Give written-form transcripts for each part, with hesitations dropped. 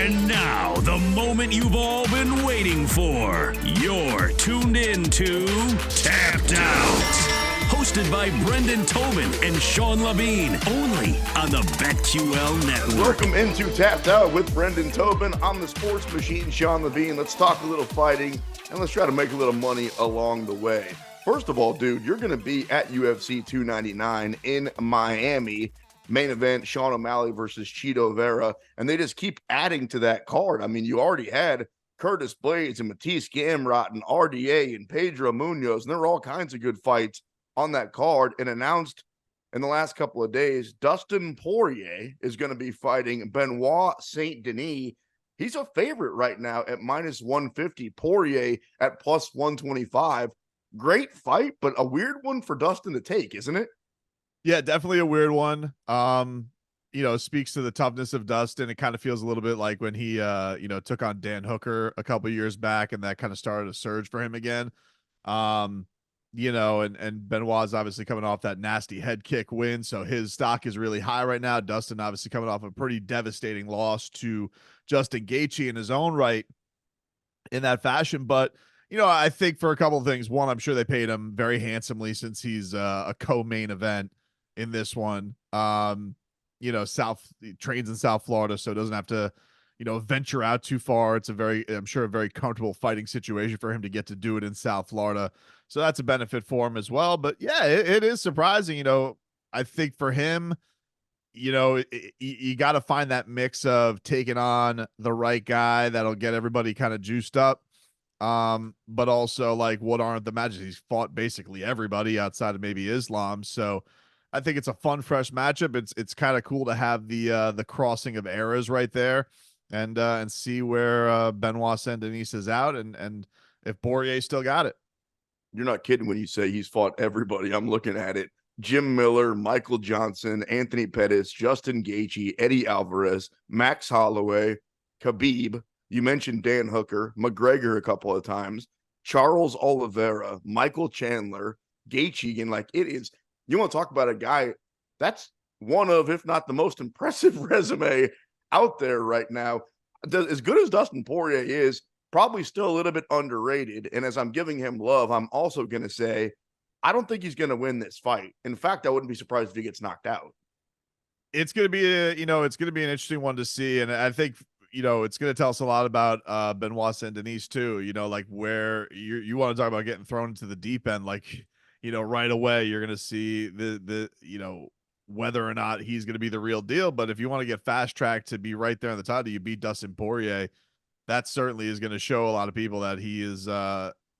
And now, the moment you've all been waiting for. You're tuned in to Tapped Out. Hosted by Brendan Tobin and Sean Levine, only on the BetQL Network. Welcome into Tapped Out with Brendan Tobin. I'm the sports machine, Sean Levine. Let's talk a little fighting, and let's try to make a little money along the way. First of all, dude, you're going to be at UFC 299 in Miami. Main event, Sean O'Malley versus Chito Vera, and they just keep adding to that card. I mean, you already had Curtis Blades and Matisse Gamrot and RDA and Pedro Munoz, and there were all kinds of good fights on that card. And announced in the last couple of days, Dustin Poirier is going to be fighting Benoit Saint Denis. He's a favorite right now at minus 150. Poirier at plus 125. Great fight, but a weird one for Dustin to take, isn't it? Yeah, definitely a weird one. Speaks to the toughness of Dustin. It kind of feels a little bit like when he, took on Dan Hooker a couple years back, and that kind of started a surge for him again. And Benoit's obviously coming off that nasty head kick win, so his stock is really high right now. Dustin obviously coming off a pretty devastating loss to Justin Gaethje in his own right in that fashion, but I think for a couple of things. One, I'm sure they paid him very handsomely since he's a co-main event in this one. Trains in South Florida, so doesn't have to, venture out too far. It's I'm sure a very comfortable fighting situation for him to get to do it in South Florida. So that's a benefit for him as well. But yeah, it is surprising. I think for him, you got to find that mix of taking on the right guy that'll get everybody kind of juiced up. But also like what aren't the matches? He's fought basically everybody outside of maybe Islam. So I think it's a fun, fresh matchup. It's kind of cool to have the crossing of eras right there and see where Benoit Saint Denis is out and if Poirier still got it. You're not kidding when you say he's fought everybody. I'm looking at it. Jim Miller, Michael Johnson, Anthony Pettis, Justin Gaethje, Eddie Alvarez, Max Holloway, Khabib. You mentioned Dan Hooker, McGregor a couple of times, Charles Oliveira, Michael Chandler, Gaethje, and it is. You want to talk about a guy that's one of, if not the most impressive resume out there right now. As good as Dustin Poirier is, probably still a little bit underrated. And as I'm giving him love, I'm also going to say, I don't think he's going to win this fight. In fact, I wouldn't be surprised if he gets knocked out. It's going to be it's going to be an interesting one to see. And I think, it's going to tell us a lot about Benoit Saint Denis too, where you want to talk about getting thrown into the deep end, right away, you're going to see the whether or not he's going to be the real deal. But if you want to get fast tracked to be right there on the top, do you beat Dustin Poirier? That certainly is going to show a lot of people that he is,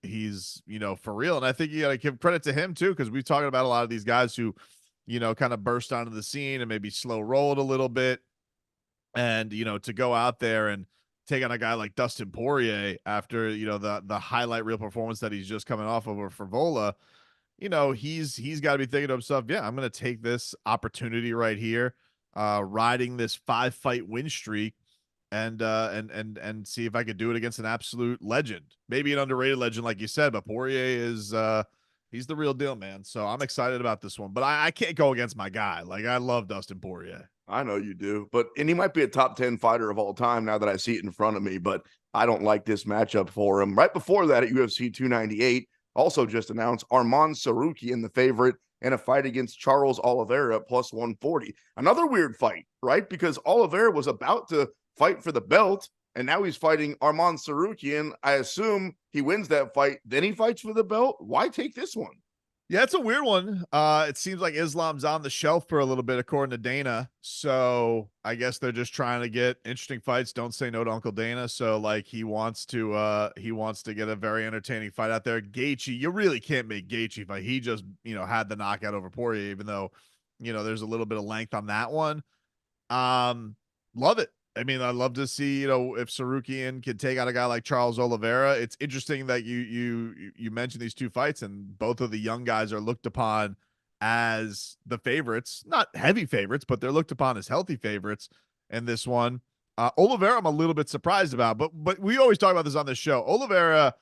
he's, for real. And I think you got to give credit to him too, because we've talked about a lot of these guys who, kind of burst onto the scene and maybe slow roll it a little bit. And, to go out there and take on a guy like Dustin Poirier after, the highlight reel performance that he's just coming off over Frivola, he's got to be thinking to himself, yeah, I'm going to take this opportunity right here, riding this 5-fight win streak and see if I could do it against an absolute legend, maybe an underrated legend, like you said, but Poirier is, he's the real deal, man. So I'm excited about this one, but I can't go against my guy. I love Dustin Poirier. I know you do, and he might be a top 10 fighter of all time now that I see it in front of me, but I don't like this matchup for him. Right before that at UFC 298, also just announced Arman Sarukian, the favorite, in a fight against Charles Oliveira at plus 140. Another weird fight, right? Because Oliveira was about to fight for the belt, and now he's fighting Arman Sarukian. I assume he wins that fight, then he fights for the belt. Why take this one? Yeah, it's a weird one. It seems like Islam's on the shelf for a little bit, according to Dana. So I guess they're just trying to get interesting fights. Don't say no to Uncle Dana. So he wants to get a very entertaining fight out there. Gaethje, you really can't make Gaethje fight. He just, had the knockout over Poirier, even though, there's a little bit of length on that one. Love it. I mean, I'd love to see, if Sarukian could take out a guy like Charles Oliveira. It's interesting that you mentioned these two fights, and both of the young guys are looked upon as the favorites, not heavy favorites, but they're looked upon as healthy favorites in this one. Oliveira, I'm a little bit surprised about, but we always talk about this on this show. Oliveira,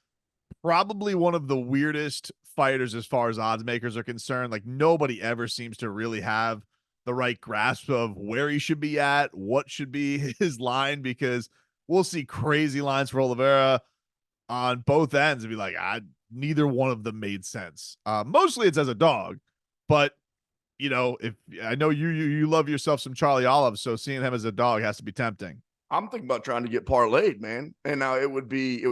probably one of the weirdest fighters as far as odds makers are concerned. Nobody ever seems to really have the right grasp of where he should be at, what should be his line, because we'll see crazy lines for Oliveira on both ends and be like, neither one of them made sense. Mostly it's as a dog, but if I know you love yourself some Charlie Olive, so seeing him as a dog has to be tempting. I'm thinking about trying to get parlayed, man. And now it would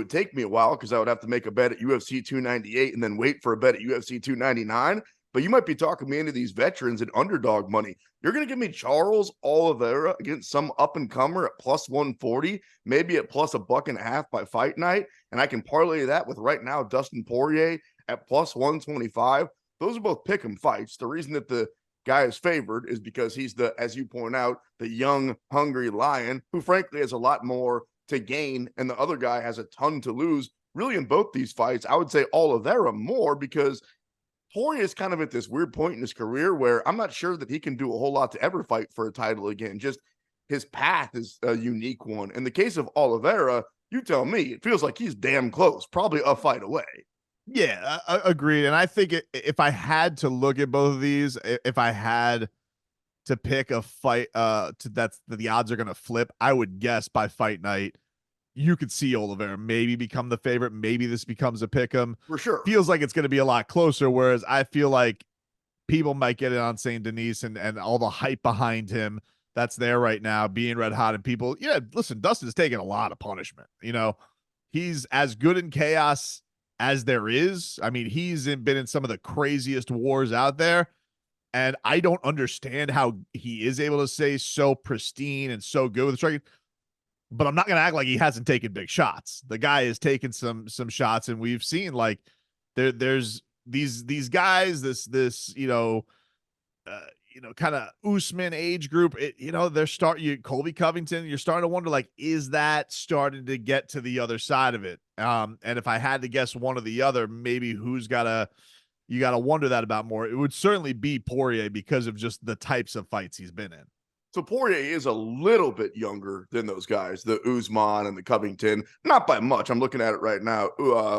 take me a while because I would have to make a bet at UFC 298 and then wait for a bet at UFC 299. But you might be talking me into these veterans and underdog money. You're going to give me Charles Oliveira against some up and comer at plus 140, maybe at plus $1.50 by fight night. And I can parlay that with right now Dustin Poirier at plus 125. Those are both pick 'em fights. The reason that the guy is favored is because he's as you point out, the young, hungry lion who frankly has a lot more to gain. And the other guy has a ton to lose. Really, in both these fights, I would say Oliveira more because Poirier is kind of at this weird point in his career where I'm not sure that he can do a whole lot to ever fight for a title again. Just his path is a unique one. In the case of Oliveira, you tell me, it feels like he's damn close, probably a fight away. Yeah, agreed. And I think if I had to look at both of these, if I had to pick a fight that's the odds are going to flip, I would guess by fight night you could see Oliveira maybe become the favorite. Maybe this becomes a pick 'em. For sure. Feels like it's going to be a lot closer, whereas I feel like people might get it on St. Denis and all the hype behind him that's there right now, being red hot, and people, listen, Dustin's taking a lot of punishment. He's as good in chaos as there is. I mean, he's been in some of the craziest wars out there, and I don't understand how he is able to stay so pristine and so good with striking. But I'm not going to act like he hasn't taken big shots. The guy has taken some shots, and we've seen like there's these guys, this kind of Usman age group. Colby Covington. You're starting to wonder, like, is that starting to get to the other side of it? And if I had to guess one or the other, maybe you gotta wonder that about more. It would certainly be Poirier because of just the types of fights he's been in. So Poirier is a little bit younger than those guys, the Usman and the Covington, not by much. I'm looking at it right now.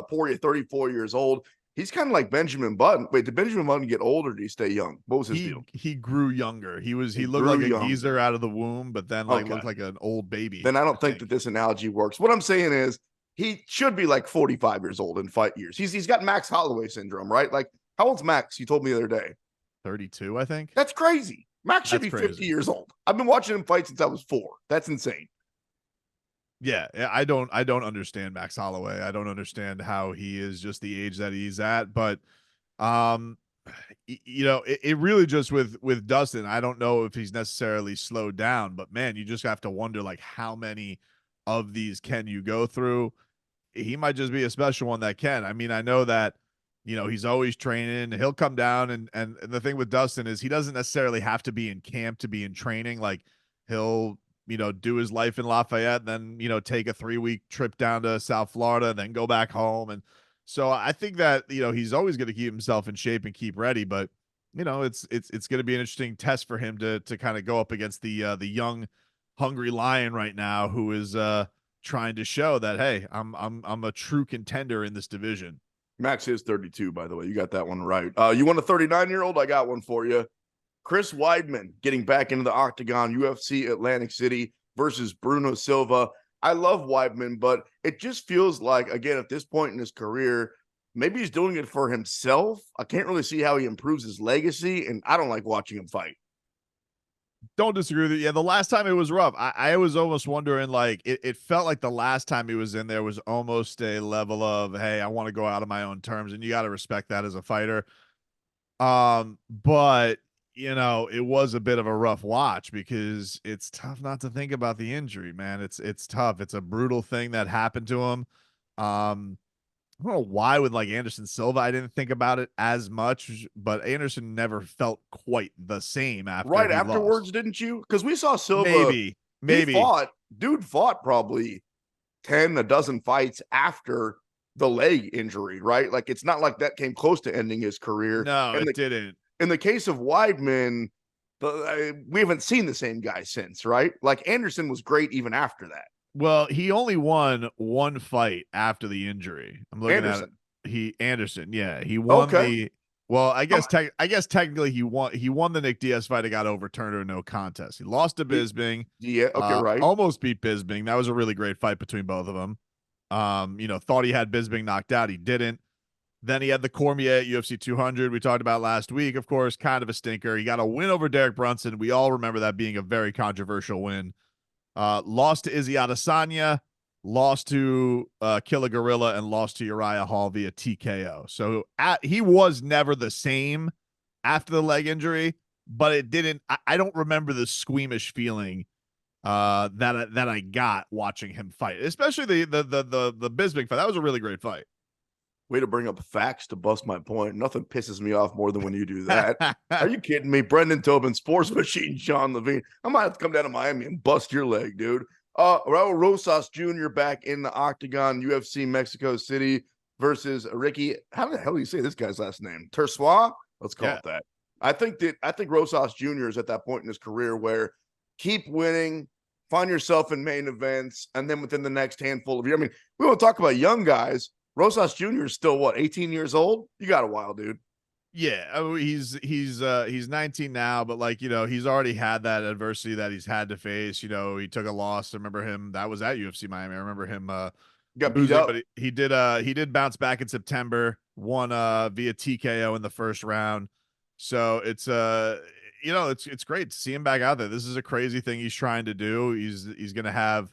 Poirier, 34 years old. He's kind of like Benjamin Button. Wait, did Benjamin Button get old or did he stay young? What was his deal? He grew younger. He looked like a geezer out of the womb, but then looked like an old baby. Then I don't think that this analogy works. What I'm saying is he should be like 45 years old in fight years. He's got Max Holloway syndrome, right? Like, how old's Max? You told me the other day. 32, I think. That's crazy. Max should be 50 years old. I've been watching him fight since I was 4. That's insane. Yeah, I don't understand Max Holloway. I don't understand how he is just the age that he's at. But, it really just with Dustin, I don't know if he's necessarily slowed down. But, man, you just have to wonder, like, how many of these can you go through? He might just be a special one that can. I mean, I know that, he's always training. He'll come down, and the thing with Dustin is he doesn't necessarily have to be in camp to be in training. Like, he'll, do his life in Lafayette, then, take a 3-week trip down to South Florida, then go back home. And so I think that, he's always going to keep himself in shape and keep ready. But, it's going to be an interesting test for him to kind of go up against the young, hungry lion right now, who is trying to show that, hey, I'm a true contender in this division. Max is 32, by the way. You got that one right. You want a 39-year-old? I got one for you. Chris Weidman getting back into the octagon, UFC Atlantic City versus Bruno Silva. I love Weidman, but it just feels like, again, at this point in his career, maybe he's doing it for himself. I can't really see how he improves his legacy, and I don't like watching him fight. Don't disagree with you. Yeah, the last time it was rough. I was almost wondering, like, it felt like the last time he was in there was almost a level of, hey, I want to go out on my own terms, and you got to respect that as a fighter. But it was a bit of a rough watch because it's tough not to think about the injury, man. It's tough. It's a brutal thing that happened to him. I don't know why with like Anderson Silva, I didn't think about it as much, but Anderson never felt quite the same after right afterwards, lost. Didn't you? Because we saw Silva. Maybe Dude fought probably 10 a dozen fights after the leg injury, right? Like, it's not like that came close to ending his career. No, it didn't. In the case of Weidman, we haven't seen the same guy since, right? Like, Anderson was great even after that. Well, he only won one fight after the injury. I'm looking Anderson. at it. Anderson, yeah. He won Well, I guess technically he won the Nick Diaz fight. It got overturned or no contest. He lost to Bisping. Yeah, okay, right. Almost beat Bisping. That was a really great fight between both of them. Thought he had Bisping knocked out. He didn't. Then he had the Cormier at UFC 200 we talked about last week, of course, kind of a stinker. He got a win over Derek Brunson. We all remember that being a very controversial win. Lost to Izzy Adesanya, lost to Killa Gorilla, and lost to Uriah Hall via TKO. So he was never the same after the leg injury, but it didn't. I don't remember the squeamish feeling that I got watching him fight, especially the Bisping fight. That was a really great fight. Way to bring up facts to bust my point. Nothing pisses me off more than when you do that. Are you kidding me? Brendan Tobin, Sports Machine, Sean Levine. I might have to come down to Miami and bust your leg, dude. Raul Rosas Jr. back in the octagon, UFC Mexico City versus Ricky. How the hell do you say this guy's last name? Tersois? Let's call it that. I think Rosas Jr. is at that point in his career where keep winning, find yourself in main events, and then within the next handful of years. I mean, we won't talk about young guys. Rosas Jr. is still what, 18 years old? You got a while, dude. Yeah, he's 19 now, but he's already had that adversity that he's had to face. He took a loss. I remember him. That was at UFC Miami. I remember him Got losing, beat up, but he did bounce back in September. Won via TKO in the first round. So it's it's great to see him back out there. This is a crazy thing he's trying to do. He's gonna have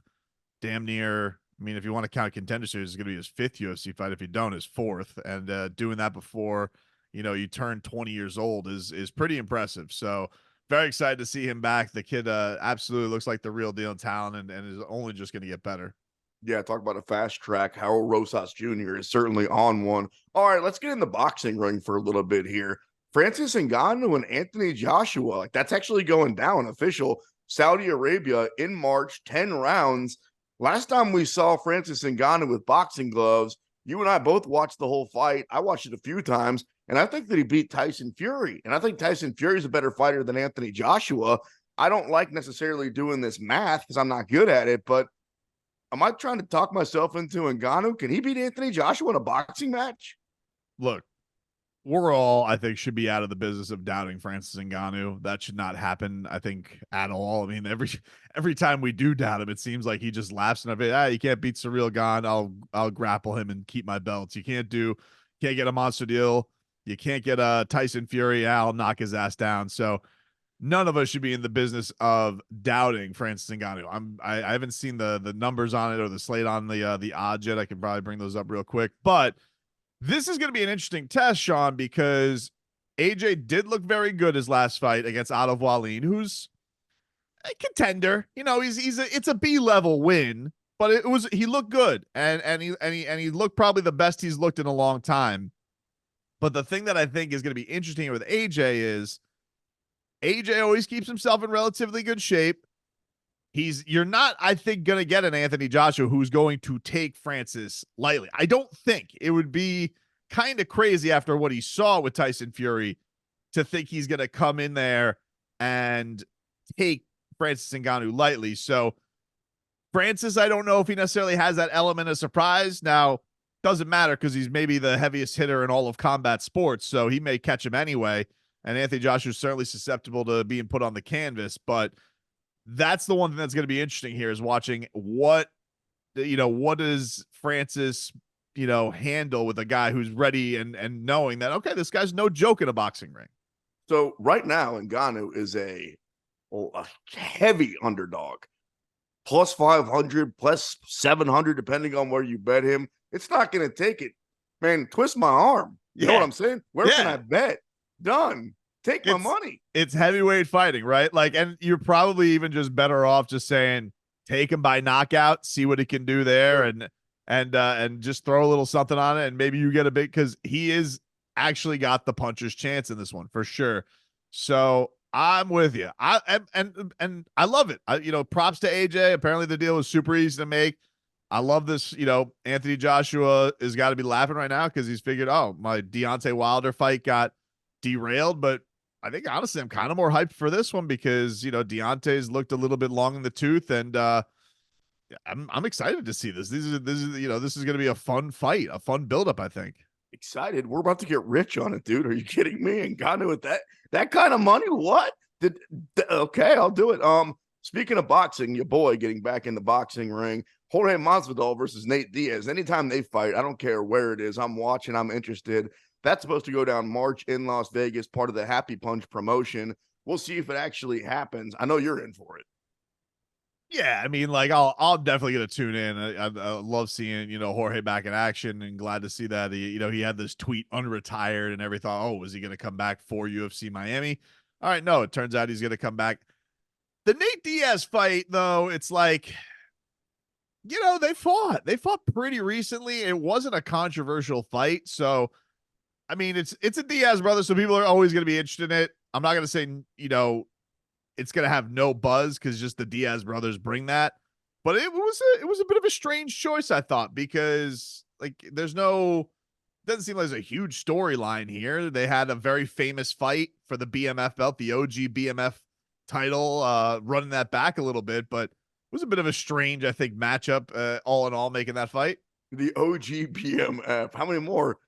damn near. I mean, if you want to count Contender Series, it's going to be his 5th UFC fight. If you don't, his 4th. And doing that before, you turn 20 years old is pretty impressive. So very excited to see him back. The kid absolutely looks like the real deal in talent and is only just going to get better. Yeah, talk about a fast track. Raul Rosas Jr. is certainly on one. All right, let's get in the boxing ring for a little bit here. Francis Ngannou and Anthony Joshua, that's actually going down. Official Saudi Arabia in March, 10 rounds. Last time we saw Francis Ngannou with boxing gloves, you and I both watched the whole fight. I watched it a few times, and I think that he beat Tyson Fury. And I think Tyson Fury is a better fighter than Anthony Joshua. I don't like necessarily doing this math because I'm not good at it, but am I trying to talk myself into Ngannou? Can he beat Anthony Joshua in a boxing match? Look, we're all, I think, should be out of the business of doubting Francis Ngannou. That should not happen, I think, at all. I mean, every time we do doubt him, it seems like he just laughs in our face. You can't beat Ciryl Gane. I'll grapple him and keep my belts. You can't get a monster deal. You can't get a Tyson Fury. I'll knock his ass down. So none of us should be in the business of doubting Francis Ngannou. I haven't seen the numbers on it or the slate on the odds yet. I can probably bring those up real quick, but this is going to be an interesting test, Sean, because AJ did look very good his last fight against Otto Wallin, who's a contender. It's a B-level win, but he looked good and he looked probably the best he's looked in a long time. But the thing that I think is going to be interesting with AJ is AJ always keeps himself in relatively good shape. You're not, I think, going to get an Anthony Joshua who's going to take Francis lightly. I don't think it would be kind of crazy after what he saw with Tyson Fury to think he's going to come in there and take Francis Ngannou lightly. So Francis, I don't know if he necessarily has that element of surprise. Now, doesn't matter because he's maybe the heaviest hitter in all of combat sports, so he may catch him anyway. And Anthony Joshua is certainly susceptible to being put on the canvas, but that's the one thing that's going to be interesting here is watching what does Francis, handle with a guy who's ready and knowing that, okay, this guy's no joke in a boxing ring. So right now, Ngannou is a heavy underdog. Plus 500, plus 700, depending on where you bet him. It's not going to take it. Man, twist my arm. You know what I'm saying? Where can I bet? Done. Take my money. It's heavyweight fighting, right? And you're probably even just better off just saying, take him by knockout, see what he can do there, and just throw a little something on it, and maybe you get a big, because he is actually got the puncher's chance in this one for sure. So I'm with you. I love it. Props to AJ. Apparently the deal was super easy to make. I love this. Anthony Joshua has got to be laughing right now because he's figured, oh, my Deontay Wilder fight got derailed, but I think honestly I'm kind of more hyped for this one because Deontay's looked a little bit long in the tooth, and I'm excited to see this. This is going to be a fun fight, a fun buildup, I think. Excited. We're about to get rich on it, dude. Are you kidding me? And God knew with that kind of money. What? Okay, I'll do it. Speaking of boxing, your boy getting back in the boxing ring. Jorge Masvidal versus Nate Diaz. Anytime they fight, I don't care where it is. I'm watching. I'm interested. That's supposed to go down March in Las Vegas, part of the Happy Punch promotion. We'll see if it actually happens. I know you're in for it. Yeah, I mean, like I'll definitely gonna tune in. I love seeing Jorge back in action, and glad to see that he had this tweet unretired and everything. Oh, was he gonna come back for UFC Miami? All right, no, it turns out he's gonna come back. The Nate Diaz fight, though, it's like they fought pretty recently. It wasn't a controversial fight, so I mean it's a Diaz brother, so people are always gonna be interested in it. I'm not gonna say it's gonna have no buzz because just the Diaz brothers bring that. But it was a bit of a strange choice, I thought, because like doesn't seem like there's a huge storyline here. They had a very famous fight for the BMF belt, the OG BMF title, running that back a little bit, but it was a bit of a strange, I think, matchup, all in all, making that fight. The OG BMF. How many more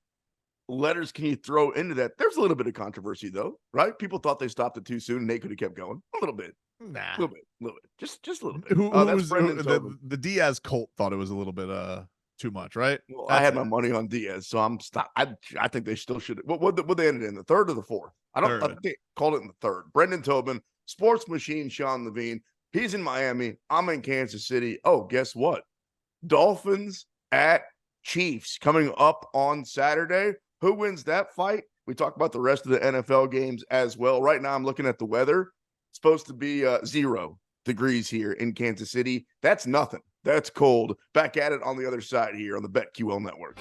letters can you throw into that? There's a little bit of controversy, though, right? People thought they stopped it too soon, and they could have kept going a little bit. Nah, a little bit, just a little bit. The Diaz cult thought it was a little bit too much, right? Well, I had my money on Diaz, so I'm stop. I think they still should. What they ended in the third or the fourth? I think they called it in the third. Brendan Tobin, Sports Machine Sean Levine. He's in Miami. I'm in Kansas City. Oh, guess what? Dolphins at Chiefs coming up on Saturday. Who wins that fight? We talk about the rest of the NFL games as well. Right now, I'm looking at the weather. It's supposed to be 0 degrees here in Kansas City. That's nothing. That's cold. Back at it on the other side here on the BetQL Network.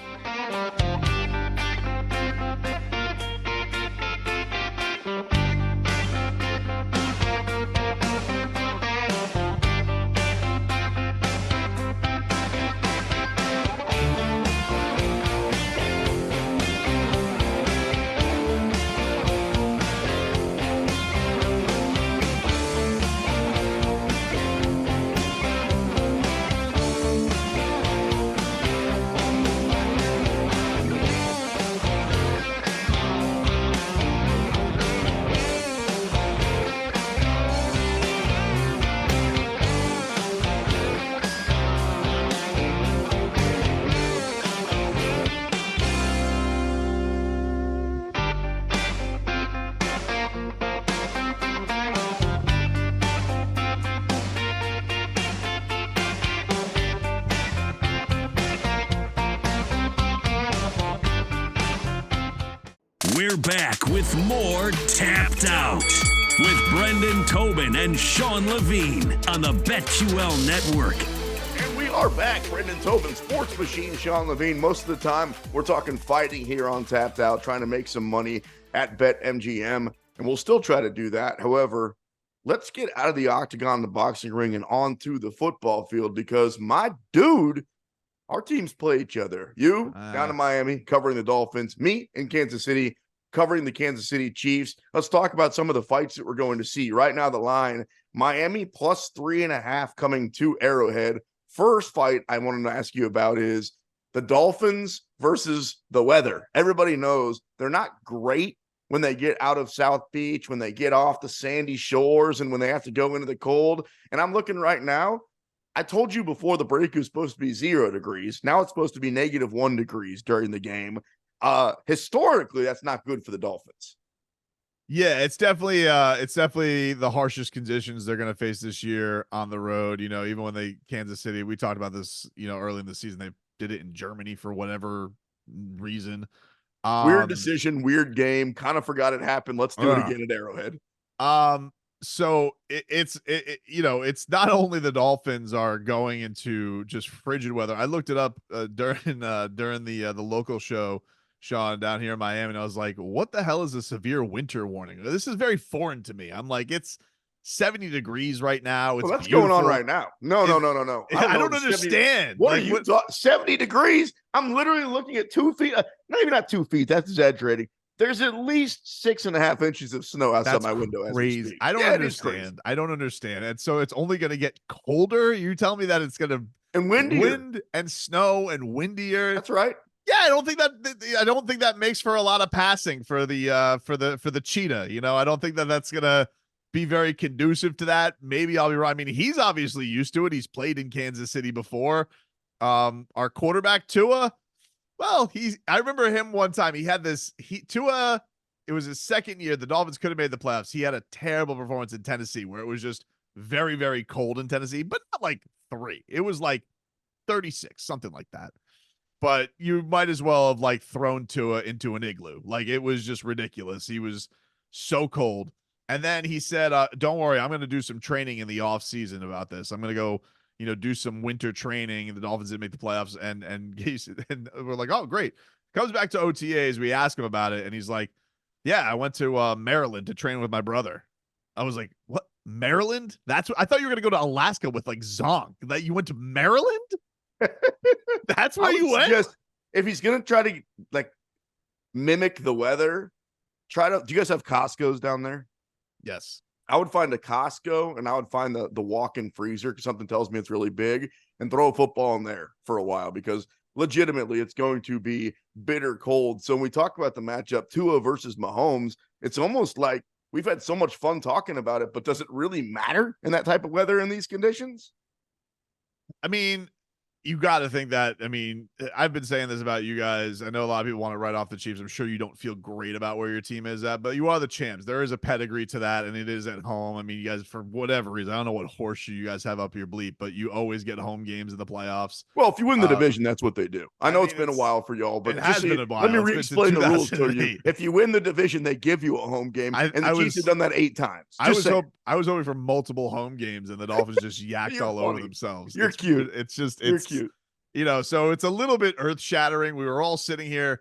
We're back with more Tapped Out with Brendan Tobin and Sean Levine on the BetQL Network. And we are back. Brendan Tobin, Sports Machine Sean Levine. Most of the time, we're talking fighting here on Tapped Out, trying to make some money at BetMGM, and we'll still try to do that. However, let's get out of the octagon, the boxing ring, and onto the football field because my dude, our teams play each other. You down in Miami covering the Dolphins, me in Kansas City covering the Kansas City Chiefs. Let's talk about some of the fights that we're going to see. Right now, the line, Miami plus 3.5 coming to Arrowhead. First fight I wanted to ask you about is the Dolphins versus the weather. Everybody knows they're not great when they get out of South Beach, when they get off the sandy shores, and when they have to go into the cold. And I'm looking right now. I told you before the break it was supposed to be 0 degrees. Now it's supposed to be -1 degrees during the game. Historically, that's not good for the Dolphins. Yeah, it's definitely the harshest conditions they're going to face this year on the road. Even when Kansas City, we talked about this, early in the season, they did it in Germany for whatever reason. Weird decision, weird game. Kind of forgot it happened. Let's do it again at Arrowhead. So it's not only the Dolphins are going into just frigid weather. I looked it up during the local show, Sean, down here in Miami, and I was like, what the hell is a severe winter warning? This is very foreign to me. I'm like, it's 70 degrees right now. It's what's beautiful. going on right now? No. I don't understand. 70, what are you 70 degrees? I'm literally looking at 2 feet. Not 2 feet. That's exaggerating. There's at least 6.5 inches of snow outside my window. Crazy. I don't understand. I don't understand. And so it's only going to get colder. You tell me that it's going to and windier. wind and snow and windier. That's right. Yeah, I don't think that makes for a lot of passing for the cheetah. You know, I don't think that that's gonna be very conducive to that. Maybe I'll be wrong. I mean, he's obviously used to it. He's played in Kansas City before. Our quarterback Tua, well, I remember him one time. He had this Tua. It was his second year. The Dolphins could have made the playoffs. He had a terrible performance in Tennessee where it was just very, very cold in Tennessee, but not like 3. It was like 36, something like that. But you might as well have like thrown Tua into an igloo. Like it was just ridiculous. He was so cold. And then he said, don't worry, I'm going to do some training in the off season about this. I'm going to go, do some winter training. And the Dolphins didn't make the playoffs. And we're like, oh, great. Comes back to OTAs. We ask him about it. And he's like, yeah, I went to Maryland to train with my brother. I was like, what? Maryland? That's what I thought you were going to go to Alaska with like Zonk. That you went to Maryland? That's where you went? If he's going to try to like mimic the weather, do you guys have Costco's down there? Yes. I would find a Costco and I would find the walk-in freezer because something tells me it's really big and throw a football in there for a while because legitimately it's going to be bitter cold. So when we talk about the matchup, Tua versus Mahomes, it's almost like we've had so much fun talking about it, but does it really matter in that type of weather in these conditions? I mean, you got to think that. I mean, I've been saying this about you guys. I know a lot of people want to write off the Chiefs. I'm sure you don't feel great about where your team is at, but you are the champs. There is a pedigree to that, and it is at home. I mean, you guys, for whatever reason, I don't know what horseshoe you guys have up your bleep, but you always get home games in the playoffs. Well, if you win the division, that's what they do. I know it's been a while for y'all, but it has been a while. Let me re-explain the rules to you. If you win the division, they give you a home game, and the Chiefs have done that 8 times. I was hoping for multiple home games, and the Dolphins just yacked all over themselves. You're cute. You're cute. So it's a little bit earth-shattering. We were all sitting here,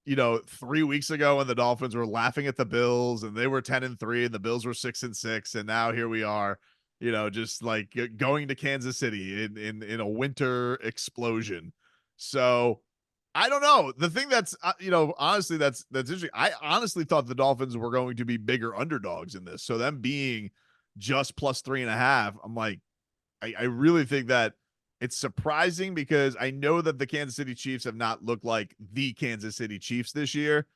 3 weeks ago, and the Dolphins were laughing at the Bills, and they were 10-3, and the Bills were 6-6, and now here we are, just like going to Kansas City in a winter explosion. So I don't know. The thing that's, honestly, that's interesting. I honestly thought the Dolphins were going to be bigger underdogs in this. So them being just plus 3.5, I'm like, I really think that it's surprising because I know that the Kansas City Chiefs have not looked like the Kansas City Chiefs this year,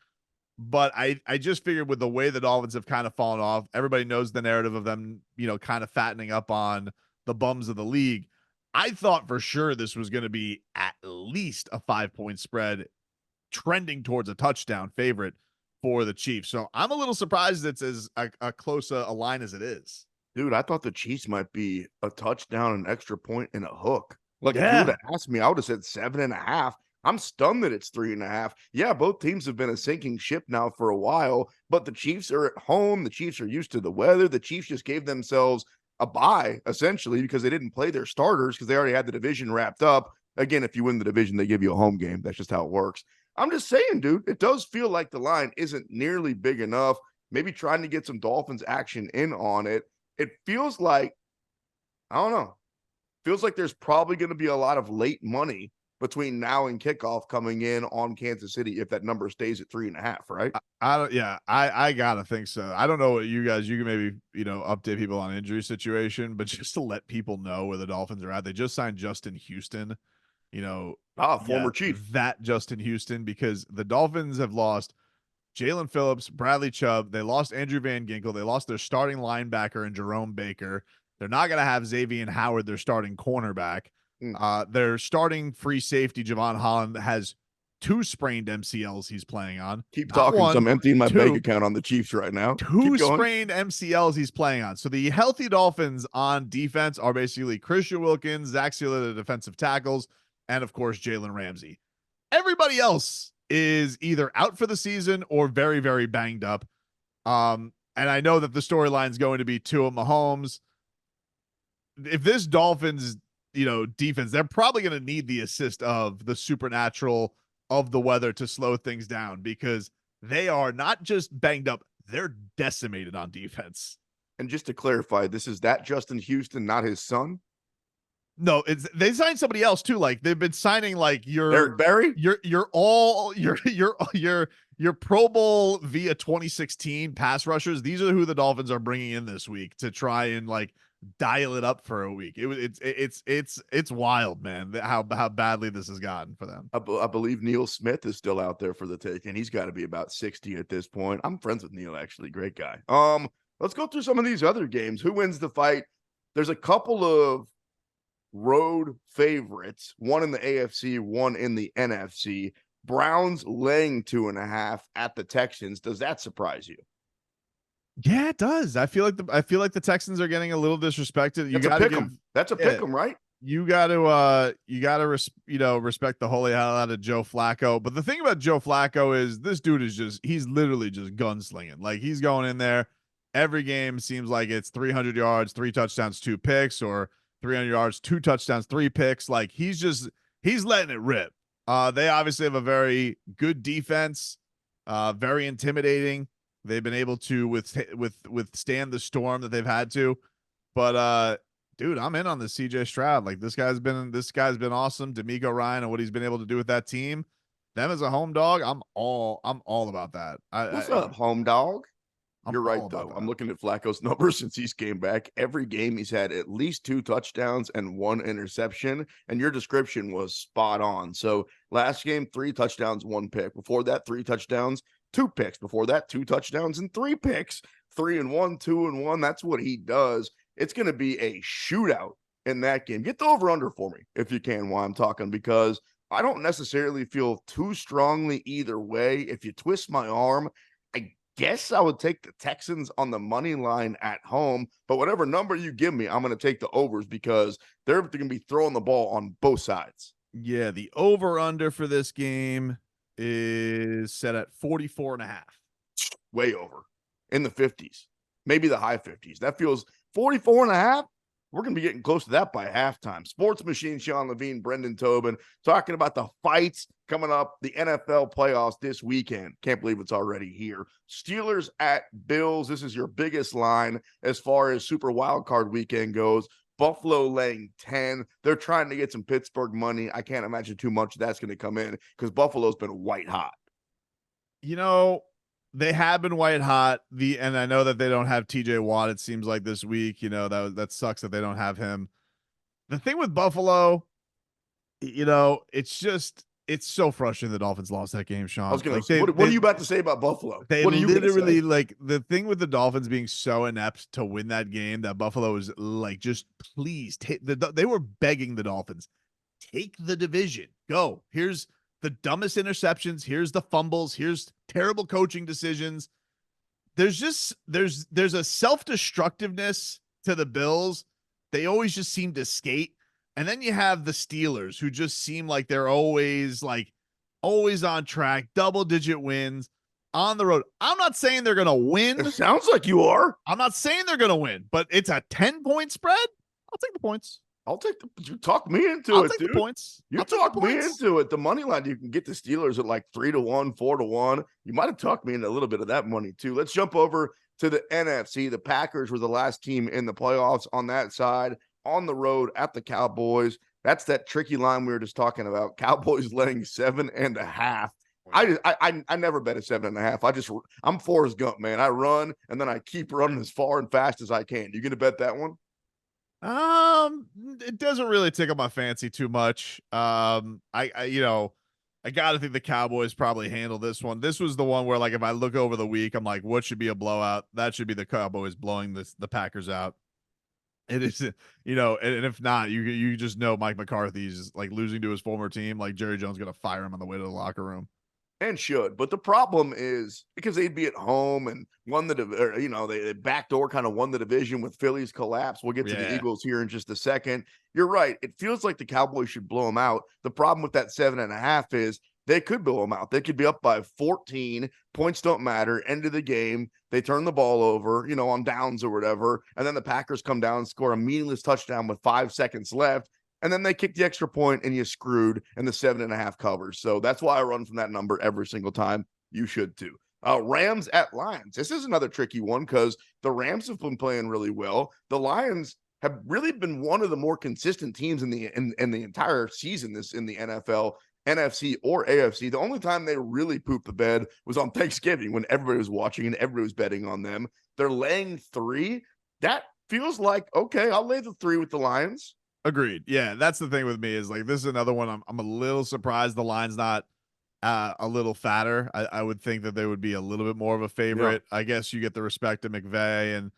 but I just figured with the way the Dolphins have kind of fallen off, everybody knows the narrative of them, kind of fattening up on the bums of the league. I thought for sure this was going to be at least a 5-point spread trending towards a touchdown favorite for the Chiefs. So I'm a little surprised it's as a close a line as it is. Dude, I thought the Chiefs might be a touchdown, an extra point, and a hook. Like, if you would have asked me, I would have said 7.5. I'm stunned that it's 3.5. Yeah, both teams have been a sinking ship now for a while, but the Chiefs are at home. The Chiefs are used to the weather. The Chiefs just gave themselves a bye, essentially, because they didn't play their starters because they already had the division wrapped up. Again, if you win the division, they give you a home game. That's just how it works. I'm just saying, dude, it does feel like the line isn't nearly big enough. Maybe trying to get some Dolphins action in on it. It feels like, I don't know, feels like there's probably going to be a lot of late money between now and kickoff coming in on Kansas City if that number stays at 3.5, right? I gotta think so. I don't know what you can maybe, update people on injury situation, but just to let people know where the Dolphins are at, they just signed Justin Houston, former Chief. That Justin Houston, because the Dolphins have lost Jalen Phillips, Bradley Chubb. They lost Andrew Van Ginkel. They lost their starting linebacker in Jerome Baker. They're not going to have Xavier Howard, their starting cornerback. Their starting free safety, Javon Holland, has 2 sprained MCLs he's playing on. Keep talking. I'm emptying my bank account on the Chiefs right now. 2 sprained MCLs he's playing on. So the healthy Dolphins on defense are basically Christian Wilkins, Zach Sealer, the defensive tackles, and, of course, Jalen Ramsey. Everybody else is either out for the season or very, very banged up. And I know that the storyline is going to be Tua Mahomes. If this Dolphins, defense, they're probably going to need the assist of the supernatural of the weather to slow things down because they are not just banged up, they're decimated on defense. And just to clarify, this is that Justin Houston, not his son? No, they signed somebody else too. Like they've been signing like Eric Berry, your Pro Bowl via 2016 pass rushers. These are who the Dolphins are bringing in this week to try and like dial it up for a week. It's wild, man, how badly this has gotten for them. I believe Neil Smith is still out there for the take, and he's got to be about 60 at this point. I'm friends with Neil, actually. Great guy. Let's go through some of these other games. Who wins the fight? There's a couple of road favorites, one in the AFC, one in the NFC. Browns laying 2.5 at the Texans. Does that surprise you? Yeah, it does. I feel like the Texans are getting a little disrespected. You got to give. That's a pick 'em, right? You got to respect the holy hell out of Joe Flacco. But the thing about Joe Flacco is this dude is he's literally just gunslinging. Like, he's going in there every game, seems like it's 300 yards, 3 touchdowns, 2 picks, or 300 yards, 2 touchdowns, 3 picks. Like, he's letting it rip. They obviously have a very good defense, very intimidating. They've been able to withstand the storm that they've had to. But dude, I'm in on this CJ Stroud. Like, this guy's been awesome. D'Amico Ryan and what he's been able to do with that team. Them as a home dog, I'm all about that. What's up, home dog? You're right, though. I'm looking at Flacco's numbers since he's came back. Every game he's had at least 2 touchdowns and 1 interception, and your description was spot on. So last game, 3 touchdowns, 1 pick. Before that, 3 touchdowns, 2 picks. Before that, 2 touchdowns and 3 picks. 3-1, 2-1. That's what he does. It's going to be a shootout in that game. Get the over-under for me if you can while I'm talking, because I don't necessarily feel too strongly either way. If you twist my arm, I guess I would take the Texans on the money line at home, but whatever number you give me, I'm going to take the overs because they're going to be throwing the ball on both sides. Yeah, the over-under for this game is set at 44.5. Way over. In the 50s, maybe the high 50s. That feels 44.5. We're going to be getting close to that by halftime. Sports Machine, Sean Levine, Brendan Tobin, talking about the fights coming up, the NFL playoffs this weekend. Can't believe it's already here. Steelers at Bills. This is your biggest line as far as Super Wildcard weekend goes. Buffalo laying 10. They're trying to get some Pittsburgh money. I can't imagine too much that's going to come in because Buffalo's been white hot. You know, they have been white hot. And I know that they don't have TJ Watt, it seems like, this week. You know, that sucks that they don't have him. The thing with Buffalo, you know, it's so frustrating the Dolphins lost that game, Sean. I was going to say, what are you about to say about Buffalo? They what are you literally, like, the thing with the Dolphins being so inept to win that game, that Buffalo was like, just please they were begging the Dolphins, take the division. Go. Here's the dumbest interceptions. Here's the fumbles. Here's terrible coaching decisions. There's a self-destructiveness to the Bills. They always just seem to skate. And then you have the Steelers, who just seem like they're always on track, double-digit wins on the road. I'm not saying they're going to win. It sounds like you are. I'm not saying they're going to win, but it's a 10-point spread. I'll take the points. You talk me into I'll it, take dude. The points. You talk me into it. The money line, you can get the Steelers at like 3-1, 4-1. You might have talked me into a little bit of that money too. Let's jump over to the NFC. The Packers were the last team in the playoffs on that side, on the road at the Cowboys. That's that tricky line we were just talking about. Cowboys laying 7.5. I never bet at 7.5. I'm Forrest Gump, man. I run and then I keep running as far and fast as I can. You gonna bet that one? It doesn't really tickle my fancy too much. I gotta think the Cowboys probably handle this one. This was the one where, like, if I look over the week, I'm like, what should be a blowout? That should be the Cowboys blowing the Packers out. It is, and if not, you just know Mike McCarthy's like losing to his former team. Like, Jerry Jones gonna fire him on the way to the locker room. And should, but the problem is because they'd be at home and won they backdoor kind of won the division with Philly's collapse. We'll get to the Eagles here in just a second. You're right. It feels like the Cowboys should blow them out. The problem with that 7.5 is they could blow them out. They could be up by 14. Points don't matter. End of the game. They turn the ball over, on downs or whatever. And then the Packers come down and score a meaningless touchdown with 5 seconds left. And then they kick the extra point and you screwed, and the 7.5 covers. So that's why I run from that number every single time. You should too. Rams at Lions. This is another tricky one because the Rams have been playing really well. The Lions have really been one of the more consistent teams in the entire season in the NFL, NFC or AFC. The only time they really pooped the bed was on Thanksgiving when everybody was watching and everybody was betting on them. They're laying 3. That feels like, okay, I'll lay the 3 with the Lions. Agreed. Yeah, that's the thing with me is like this is another one I'm a little surprised the line's not a little fatter. I would think that they would be a little bit more of a favorite. I guess you get the respect of McVay, and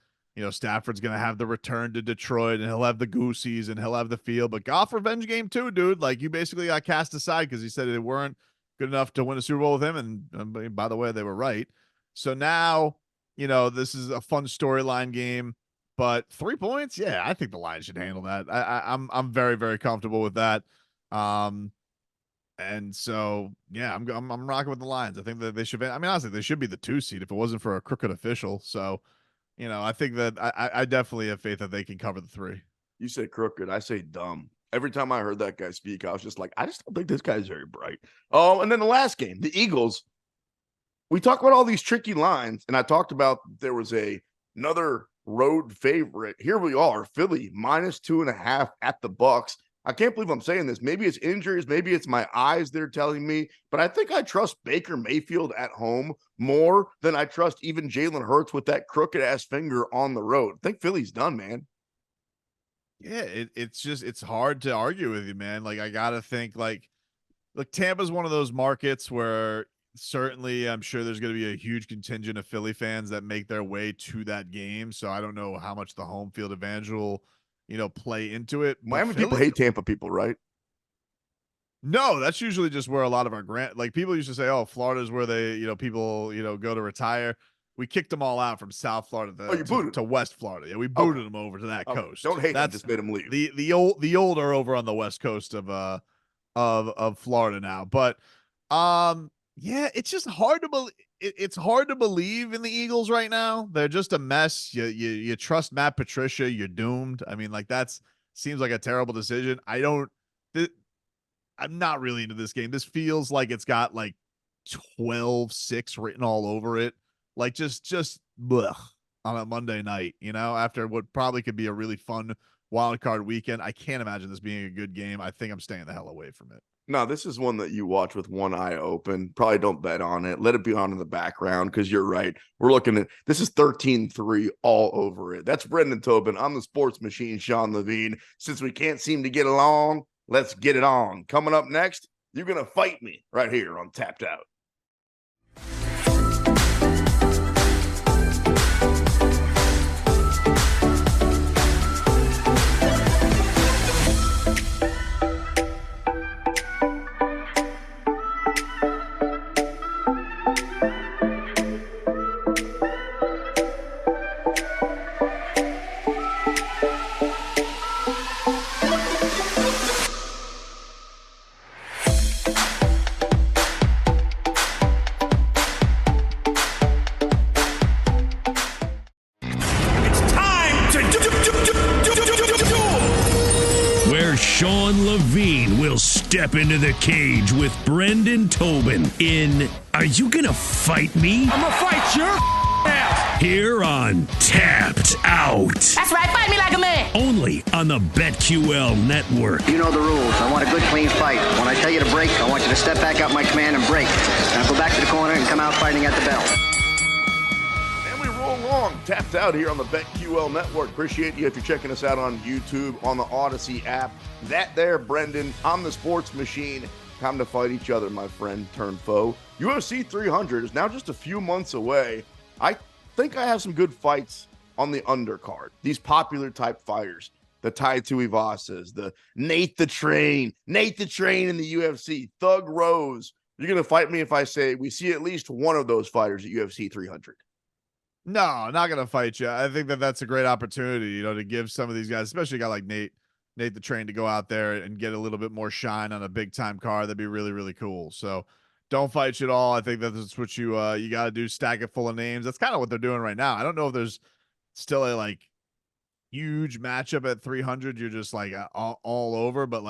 Stafford's gonna have the return to Detroit, and he'll have the Goosies and he'll have the field. But Goff revenge game too, dude. Like you basically got cast aside because he said they weren't good enough to win a Super Bowl with him, and by the way, they were right. So now this is a fun storyline game. But 3 points, yeah, I think the Lions should handle that. I'm very, very comfortable with that. And so yeah, I'm rocking with the Lions. I think that they should. I mean, honestly, they should be the 2 seed if it wasn't for a crooked official. So, I think that I definitely have faith that they can cover the 3. You say crooked, I say dumb. Every time I heard that guy speak, I was just like, I just don't think this guy's very bright. Oh, and then the last game, the Eagles. We talk about all these tricky lines, and I talked about there was another road favorite. Here we are, Philly -2.5 at the Bucks. I can't believe I'm saying this. Maybe it's injuries, maybe it's my eyes they're telling me, but I think I trust Baker Mayfield at home more than I trust even Jalen Hurts with that crooked ass finger on the road. I think Philly's done, man. Yeah, it's hard to argue with you, man. Like I gotta think like, look, Tampa's one of those markets where certainly I'm sure there's going to be a huge contingent of Philly fans that make their way to that game. So I don't know how much the home field advantage will, play into it. Miami people hate Tampa people, right? No, that's usually just where a lot of our people used to say, oh, Florida's where they, people, go to retire. We kicked them all out from South Florida to West Florida. Yeah, we booted them over to that coast. Don't hate them, just made them leave. The old are over on the West Coast of Florida now. But yeah, it's just hard to believe. It's hard to believe in the Eagles right now. They're just a mess. You trust Matt Patricia, you're doomed. I mean, like seems like a terrible decision. I'm not really into this game. This feels like it's got like 12-6 written all over it. Like just blech, on a Monday night, after what probably could be a really fun wild card weekend. I can't imagine this being a good game. I think I'm staying the hell away from it. No, this is one that you watch with one eye open. Probably don't bet on it. Let it be on in the background because you're right. We're looking at this is 13-3 all over it. That's Brendan Tobin. I'm the sports machine, Sean Levine. Since we can't seem to get along, let's get it on. Coming up next, you're going to fight me right here on Tapped Out. Sean Levine will step into the cage with Brendan Tobin in Are You Gonna Fight Me? I'm gonna fight your ass! Here on Tapped Out. That's right, fight me like a man! Only on the BetQL network. You know the rules. I want a good, clean fight. When I tell you to break, I want you to step back up my command and break. Now go back to the corner and come out fighting at the bell. Tapped Out here on the BetQL network. Appreciate you if you're checking us out on YouTube, on the Odyssey app. That there, Brendan, I'm the sports machine. Time to fight each other, my friend turned foe. UFC 300 is now just a few months away. I think I have some good fights on the undercard. These popular type fighters, the Tai Tuivasas, the Nate the Train in the UFC, Thug Rose. You're going to fight me if I say we see at least one of those fighters at UFC 300. No, not gonna fight you. I think that's a great opportunity, to give some of these guys, especially a guy like Nate the Train, to go out there and get a little bit more shine on a big time card. That'd be really, really cool. So don't fight you at all. I think that's what you got to do. Stack it full of names. That's kind of what they're doing right now. I don't know if there's still a huge matchup at 300. You're just all over, but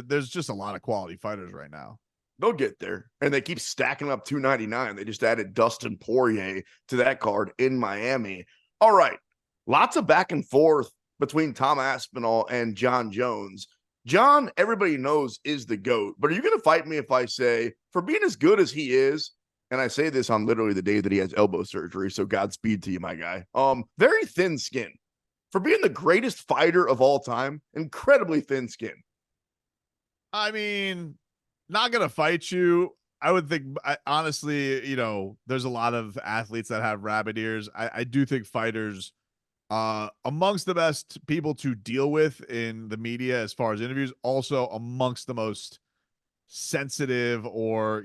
there's just a lot of quality fighters right now. They'll get there, and they keep stacking up 299. They just added Dustin Poirier to that card in Miami. All right, lots of back and forth between Tom Aspinall and John Jones. John, everybody knows, is the GOAT, but are you going to fight me if I say, for being as good as he is, and I say this on literally the day that he has elbow surgery, so Godspeed to you, my guy, very thin skin. for being the greatest fighter of all time, incredibly thin skin. I mean, not gonna fight you. I would think, honestly, there's a lot of athletes that have rabbit ears. I do think fighters, amongst the best people to deal with in the media as far as interviews, also amongst the most sensitive, or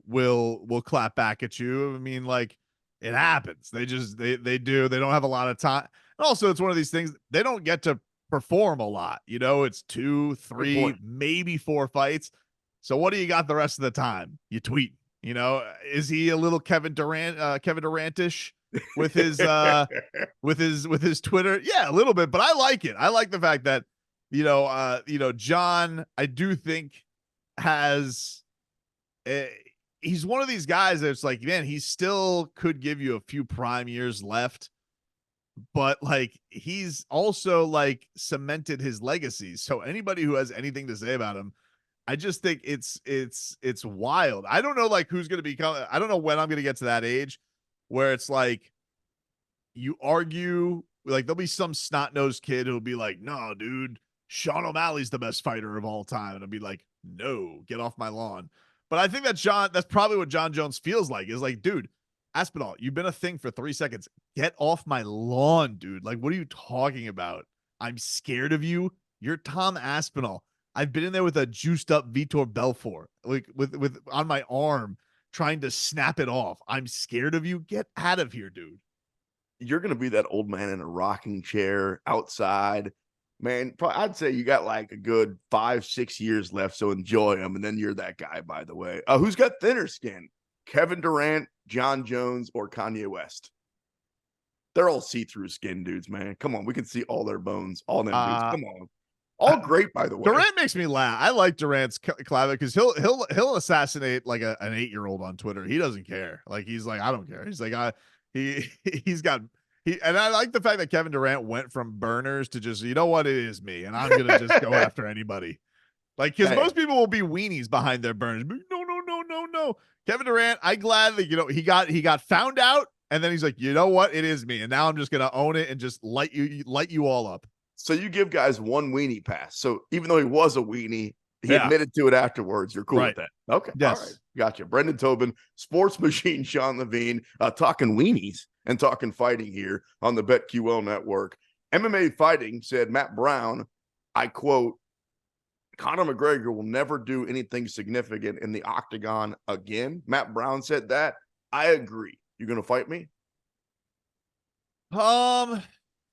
will clap back at you. I mean, like, it happens. They do. They don't have a lot of time. And also, it's one of these things, they don't get to perform a lot. It's 2, 3, maybe 4 fights. So what do you got the rest of the time? You tweet. Is he a little Kevin Durantish with his with his Twitter? Yeah, a little bit, but I like it. I like the fact that John, I do think, has he's one of these guys that's like, man, he still could give you a few prime years left, but like, he's also like cemented his legacy. So anybody who has anything to say about him, I just think it's wild. I don't know, like, who's going to become, I don't know when I'm going to get to that age where it's like, you argue, like, there'll be some snot-nosed kid who'll be like, no, dude, Sean O'Malley's the best fighter of all time. And I'll be like, no, get off my lawn. But I think that's probably what John Jones feels like, is like, dude, Aspinall, you've been a thing for 3 seconds. Get off my lawn, dude. Like, what are you talking about? I'm scared of you. You're Tom Aspinall. I've been in there with a juiced up Vitor Belfort, like with on my arm, trying to snap it off. I'm scared of you. Get out of here, dude. You're going to be that old man in a rocking chair outside. Man, I'd say you got like a good 5-6 years left, so enjoy them. And then you're that guy, by the way. Who's got thinner skin? Kevin Durant, John Jones, or Kanye West? They're all see-through skin dudes, man. Come on, we can see all their bones, all them dudes. Come on. All great, by the way. Durant makes me laugh. I like Durant's clever because he'll assassinate like an 8-year-old on Twitter. He doesn't care. Like, he's like, I don't care. He's like, he's got and I like the fact that Kevin Durant went from burners to just, you know what, it is me, and I'm gonna just go after anybody. Like, because most people will be weenies behind their burners. But no. Kevin Durant, I'm glad that he got found out, and then he's like, you know what, it is me, and now I'm just gonna own it and just light you all up. So you give guys one weenie pass. So even though he was a weenie, he admitted to it afterwards. You're cool with that. Okay. Yes. All right. Gotcha. Brendan Tobin, Sports Machine Sean Levine, talking weenies and talking fighting here on the BetQL network. MMA Fighting said Matt Brown, I quote, Conor McGregor will never do anything significant in the octagon again. Matt Brown said that. I agree. You going to fight me?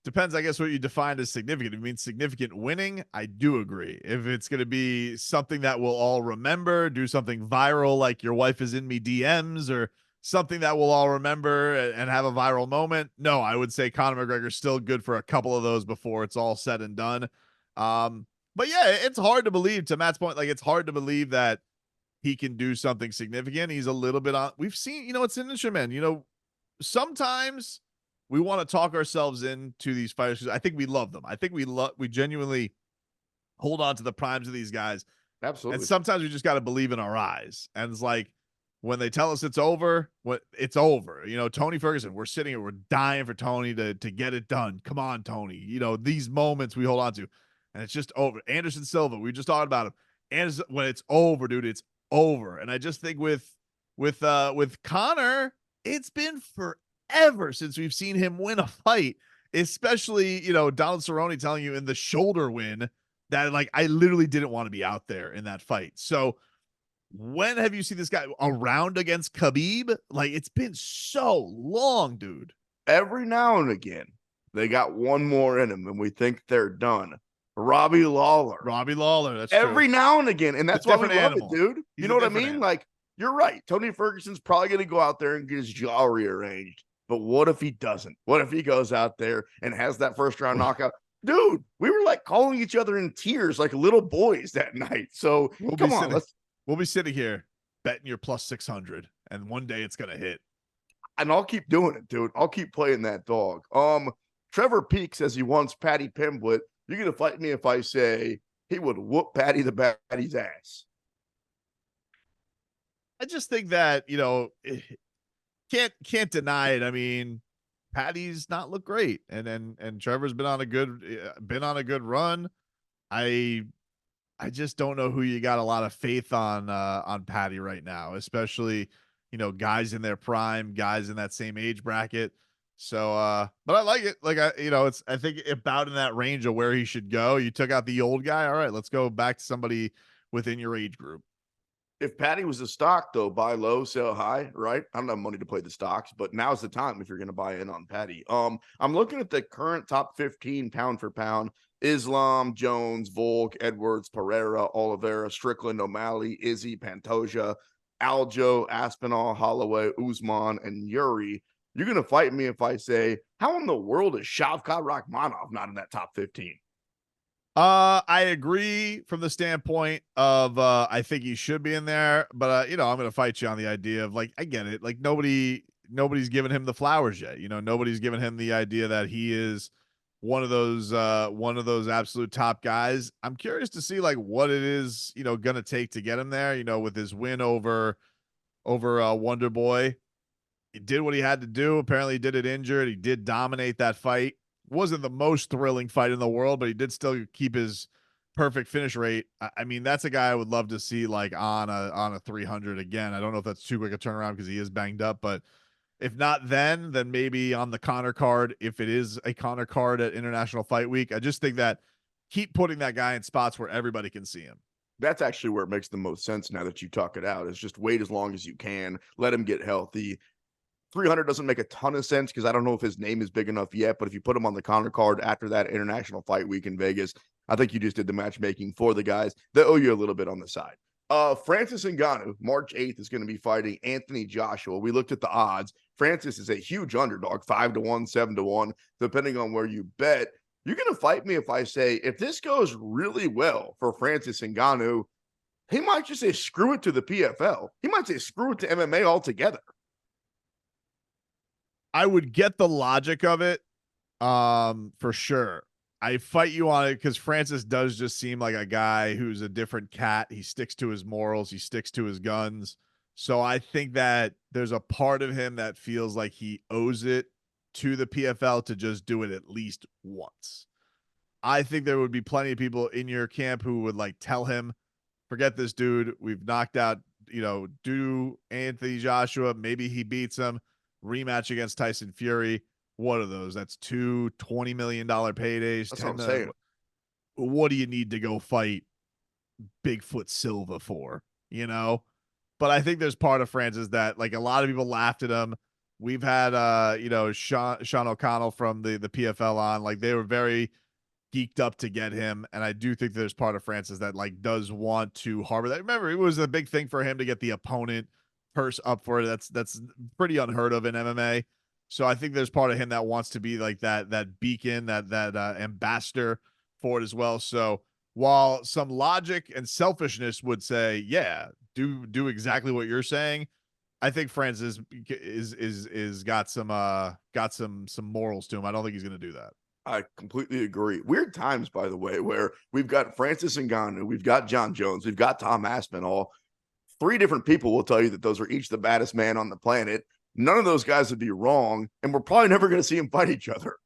Depends, I guess, what you define as significant. If you mean significant winning, I do agree. If it's going to be something that we'll all remember, do something viral like Your Wife Is In Me DMs, or something that we'll all remember and have a viral moment, no, I would say Conor McGregor's still good for a couple of those before it's all said and done. But yeah, it's hard to believe, to Matt's point, like, it's hard to believe that he can do something significant. He's a little bit on, we've seen, it's an instrument, sometimes we want to talk ourselves into these fighters because I think we love them. I think we genuinely hold on to the primes of these guys. Absolutely. And sometimes we just got to believe in our eyes. And it's like, when they tell us it's over, it's over. Tony Ferguson, we're sitting here, we're dying for Tony to get it done. Come on, Tony. These moments we hold on to, and it's just over. Anderson Silva, we just talked about him. And when it's over, dude, it's over. And I just think with Conor, it's been forever since we've seen him win a fight, especially, Donald Cerrone telling you in the shoulder win that, like, I literally didn't want to be out there in that fight. So when have you seen this guy around against Khabib? Like, it's been so long, dude. Every now and again, they got one more in them, and we think they're done. Robbie Lawler. That's every true. now and again, and that's why we love it, dude. He's you know what I mean? Animal. Like, you're right. Tony Ferguson's probably going to go out there and get his jaw rearranged. But what if he doesn't? What if he goes out there and has that first round knockout? Dude, we were like calling each other in tears like little boys that night. So we'll be sitting here betting your plus 600, and one day it's gonna hit. And I'll keep doing it, dude. I'll keep playing that dog. Trevor Peak says he wants Patty Pimblett. You're gonna fight me if I say he would whoop Patty the Baddy's ass. I just think that, can't deny it. I mean, Patty's not looked great, and Trevor's been on a good run. I just don't know who you got a lot of faith on Patty right now, especially, guys in their prime, guys in that same age bracket. So, but I like it. Like, I think about in that range of where he should go. You took out the old guy. All right, let's go back to somebody within your age group. If Patty was a stock, though, buy low, sell high, right? I don't have money to play the stocks, but now's the time if you're going to buy in on Patty. I'm looking at the current top 15 pound for pound. Islam, Jones, Volk, Edwards, Pereira, Oliveira, Strickland, O'Malley, Izzy, Pantoja, Aljo, Aspinall, Holloway, Usman, and Yuri. You're going to fight me if I say, how in the world is Shavkat Rakhmonov not in that top 15? I agree from the standpoint of I think he should be in there, but I'm going to fight you on the idea of, like, I get it. Like, nobody's given him the flowers yet. Nobody's given him the idea that he is one of those absolute top guys. I'm curious to see, like, what it is, going to take to get him there, with his win over Wonder Boy. He did what he had to do. Apparently he did it injured. He did dominate that fight. Wasn't the most thrilling fight in the world, but he did still keep his perfect finish rate. I mean, that's a guy I would love to see, like, on a 300 again. I don't know if that's too quick a turnaround because he is banged up, but if not then maybe on the Conor card, if it is a Conor card at International Fight Week. I just think that keep putting that guy in spots where everybody can see him. That's actually where it makes the most sense now that you talk it out. Is just wait as long as you can, let him get healthy. 300 doesn't make a ton of sense because I don't know if his name is big enough yet, but if you put him on the Conor card after that International Fight Week in Vegas, I think you just did the matchmaking for the guys that owe you a little bit on the side. Francis Ngannou, March 8th, is going to be fighting Anthony Joshua. We looked at the odds. Francis is a huge underdog, 5-1, 7-1, depending on where you bet. You're going to fight me if I say, if this goes really well for Francis Ngannou, he might just say, screw it to the PFL. He might say, screw it to MMA altogether. I would get the logic of it, for sure. I fight you on it because Francis does just seem like a guy who's a different cat. He sticks to his morals. He sticks to his guns. So I think that there's a part of him that feels like he owes it to the PFL to just do it at least once. I think there would be plenty of people in your camp who would, like, tell him, forget this dude. We've knocked out, do Anthony Joshua. Maybe he beats him. Rematch against Tyson Fury. What are those? That's two $20 million paydays. That's what I'm saying. What do you need to go fight Bigfoot Silva for? But I think there's part of Francis that, like, a lot of people laughed at him. We've had Sean O'Connell from the PFL on. Like, they were very geeked up to get him, and I do think there's part of Francis that, like, does want to harbor that. Remember, it was a big thing for him to get the opponent purse up for it. That's pretty unheard of in MMA. So I think there's part of him that wants to be like that beacon, that ambassador for it as well. So while some logic and selfishness would say, yeah, do exactly what you're saying, I think Francis is got some morals to him. I don't think he's going to do that. I completely agree. Weird times, by the way, where we've got Francis Ngannou, we've got John Jones, we've got Tom Aspinall. 3 different people will tell you that those are each the baddest man on the planet. None of those guys would be wrong, and we're probably never going to see them fight each other.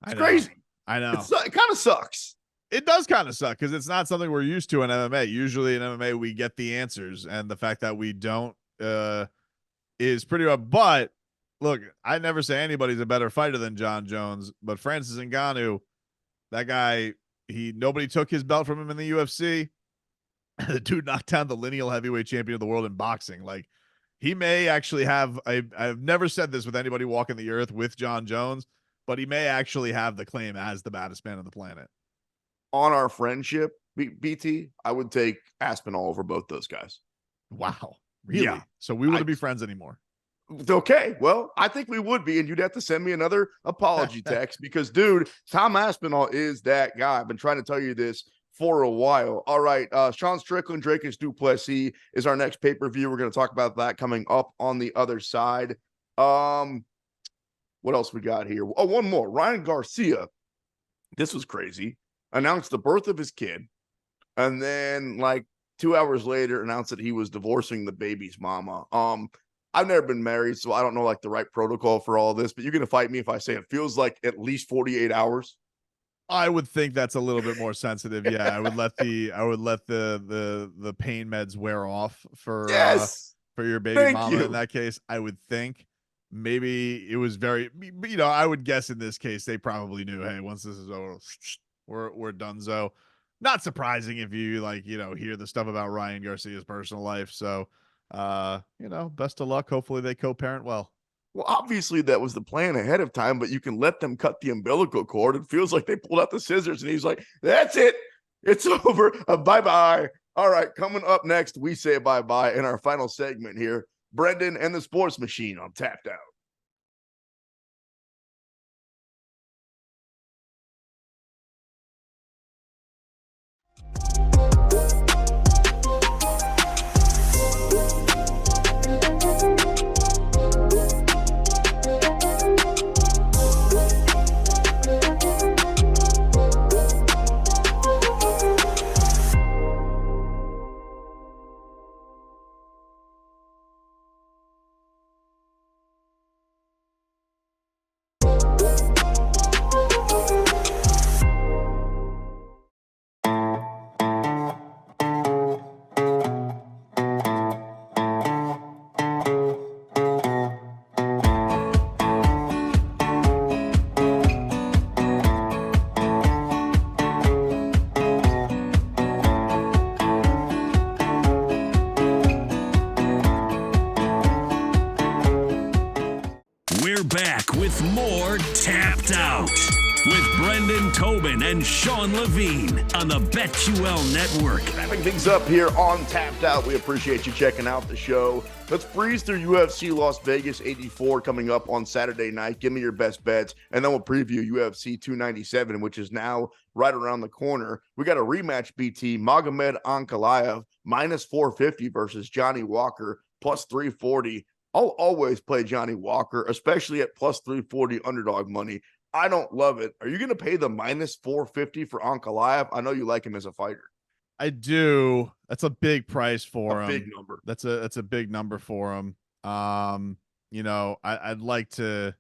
It's crazy. I know. It kind of sucks. It does kind of suck because it's not something we're used to in MMA. Usually in MMA, we get the answers, and the fact that we don't is pretty rough. But look, I never say anybody's a better fighter than John Jones, but Francis Ngannou, that guy, nobody took his belt from him in the UFC. The dude knocked down the lineal heavyweight champion of the world in boxing. Like, he may actually have I've never said this with anybody walking the earth with John Jones, but he may actually have the claim as the baddest man on the planet. On our friendship, BT, I would take Aspinall over both those guys. Wow. Really? Yeah. So we wouldn't be friends anymore. Okay. Well, I think we would be, and you'd have to send me another apology text because, dude, Tom Aspinall is that guy. I've been trying to tell you this for a while. All right. Sean Strickland, Dracus du Plessis is our next pay-per-view. We're going to talk about that coming up on the other side. What else we got here? Oh, one more. Ryan Garcia. This was crazy. Announced the birth of his kid. And then, like, 2 hours later, announced that he was divorcing the baby's mama. I've never been married, so I don't know like the right protocol for all this, but you're going to fight me if I say it feels like at least 48 hours. I would think that's a little bit more sensitive. Yeah, I would let the pain meds wear off Yes. for your baby Thank mama. you. In that case, I would think maybe it was very, I would guess in this case they probably knew, hey, once this is over, we're done. So not surprising if you hear the stuff about Ryan Garcia's personal life. So best of luck. Hopefully they co-parent well. Well, obviously that was the plan ahead of time, but you can let them cut the umbilical cord. It feels like they pulled out the scissors and he's like, that's it. It's over. Bye-bye. All right, coming up next, we say bye-bye in our final segment here. Brendan and the Sports Machine on Tapped Out. We're back with more Tapped Out with Brendan Tobin and Sean Levine on the BetQL Network. Wrapping things up here on Tapped Out. We appreciate you checking out the show. Let's breeze through UFC Las Vegas 84 coming up on Saturday night. Give me your best bets, and then we'll preview UFC 297, which is now right around the corner. We got a rematch, BT. Magomed Ankalaev, minus 450 versus Johnny Walker, plus 340. I'll always play Johnny Walker, especially at plus 340 underdog money. I don't love it. Are you going to pay the minus 450 for Ankalaev? I know you like him as a fighter. I do. That's a big price for him. Big number. That's a big number for him. I'd like to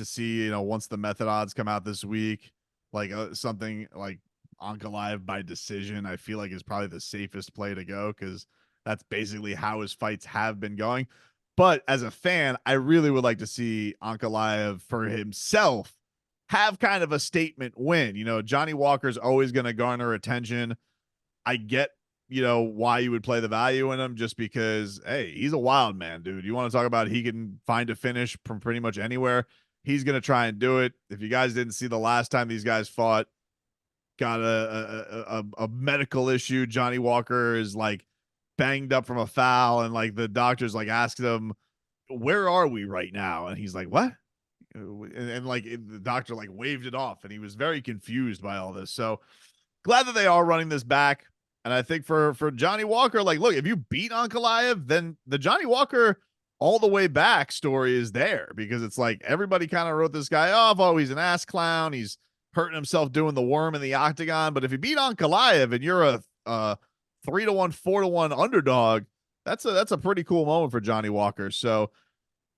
see, once the method odds come out this week, like something like Ankalaev by decision, I feel like is probably the safest play to go because that's basically how his fights have been going. But as a fan, I really would like to see Ankalaev for himself have kind of a statement win. Johnny Walker's always going to garner attention. I get, why you would play the value in him just because, hey, he's a wild man, dude. You want to talk about he can find a finish from pretty much anywhere. He's going to try and do it. If you guys didn't see the last time these guys fought, got a medical issue. Johnny Walker is like banged up from a foul, and like the doctors like asked him, where are we right now? And he's like, what? And like the doctor like waved it off, and he was very confused by all this. So glad that they are running this back. And I think for Johnny Walker, like, look, if you beat Ankalaev, then the Johnny Walker all the way back story is there, because it's like everybody kind of wrote this guy off. Oh, he's an ass clown. He's hurting himself doing the worm in the octagon. But if you beat Ankalaev and you're a 3-1, 4-1 underdog, that's a pretty cool moment for Johnny Walker. So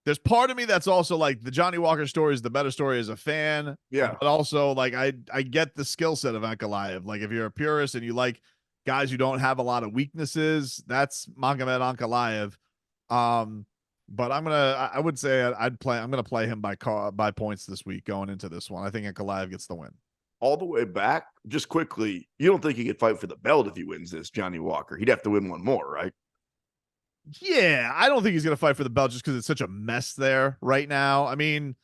there's part of me that's also like the Johnny Walker story is the better story as a fan. Yeah. But also like I get the skill set of Ankalaev. Like if you're a purist and you like guys who don't have a lot of weaknesses, that's Magomed Ankalaev. But I'm gonna play him by points this week going into this one. I think Ankalaev gets the win. All the way back, just quickly, you don't think he could fight for the belt if he wins this, Johnny Walker? He'd have to win one more, right? Yeah, I don't think he's gonna fight for the belt just because it's such a mess there right now. I mean,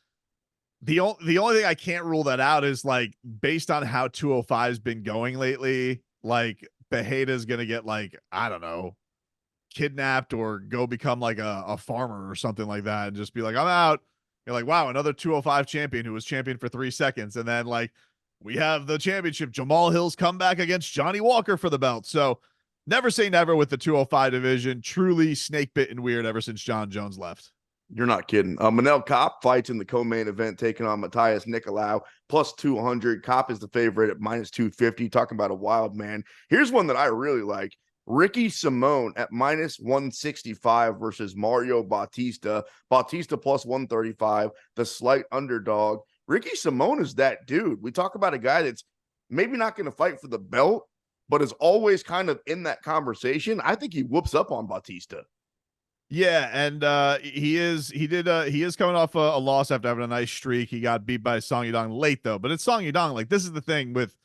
the only thing I can't rule that out is like based on how 205's been going lately, like Bejeda's gonna get like, I don't know, kidnapped or go become like a farmer or something like that and just be like, I'm out. You're like, wow, another 205 champion who was champion for 3 seconds. And then like we have the championship, Jamal Hill's comeback against Johnny Walker for the belt. So never say never with the 205 division. Truly snake bitten weird ever since John Jones left. You're not kidding. Manel Kopp fights in the co-main event, taking on Matthias Nicolau, plus 200. Kopp is the favorite at minus 250. Talking about a wild man. Here's one that I really like. Ricky Simone at minus 165 versus Mario Bautista. Bautista plus 135, the slight underdog. Ricky Simone is that dude. We talk about a guy that's maybe not going to fight for the belt, but is always kind of in that conversation. I think he whoops up on Bautista. Yeah, and he is coming off a loss after having a nice streak. He got beat by Song Yadong late though, but it's Song Yadong. Like, this is the thing with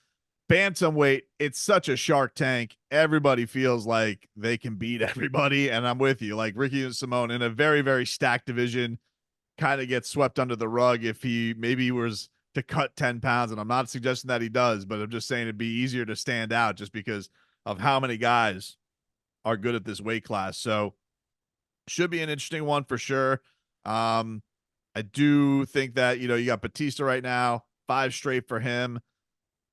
bantamweight, it's such a Shark Tank. Everybody feels like they can beat everybody, and I'm with you. Like, Ricky Simone in a very, very stacked division kind of gets swept under the rug if he maybe was to cut 10 pounds, and I'm not suggesting that he does, but I'm just saying it'd be easier to stand out just because of how many guys are good at this weight class. So should be an interesting one for sure. I do think that, you got Batista right now, 5 straight for him.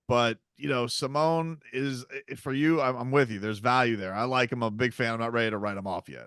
But, Simone is, for you, I'm with you. There's value there. I like him. I'm a big fan. I'm not ready to write him off yet.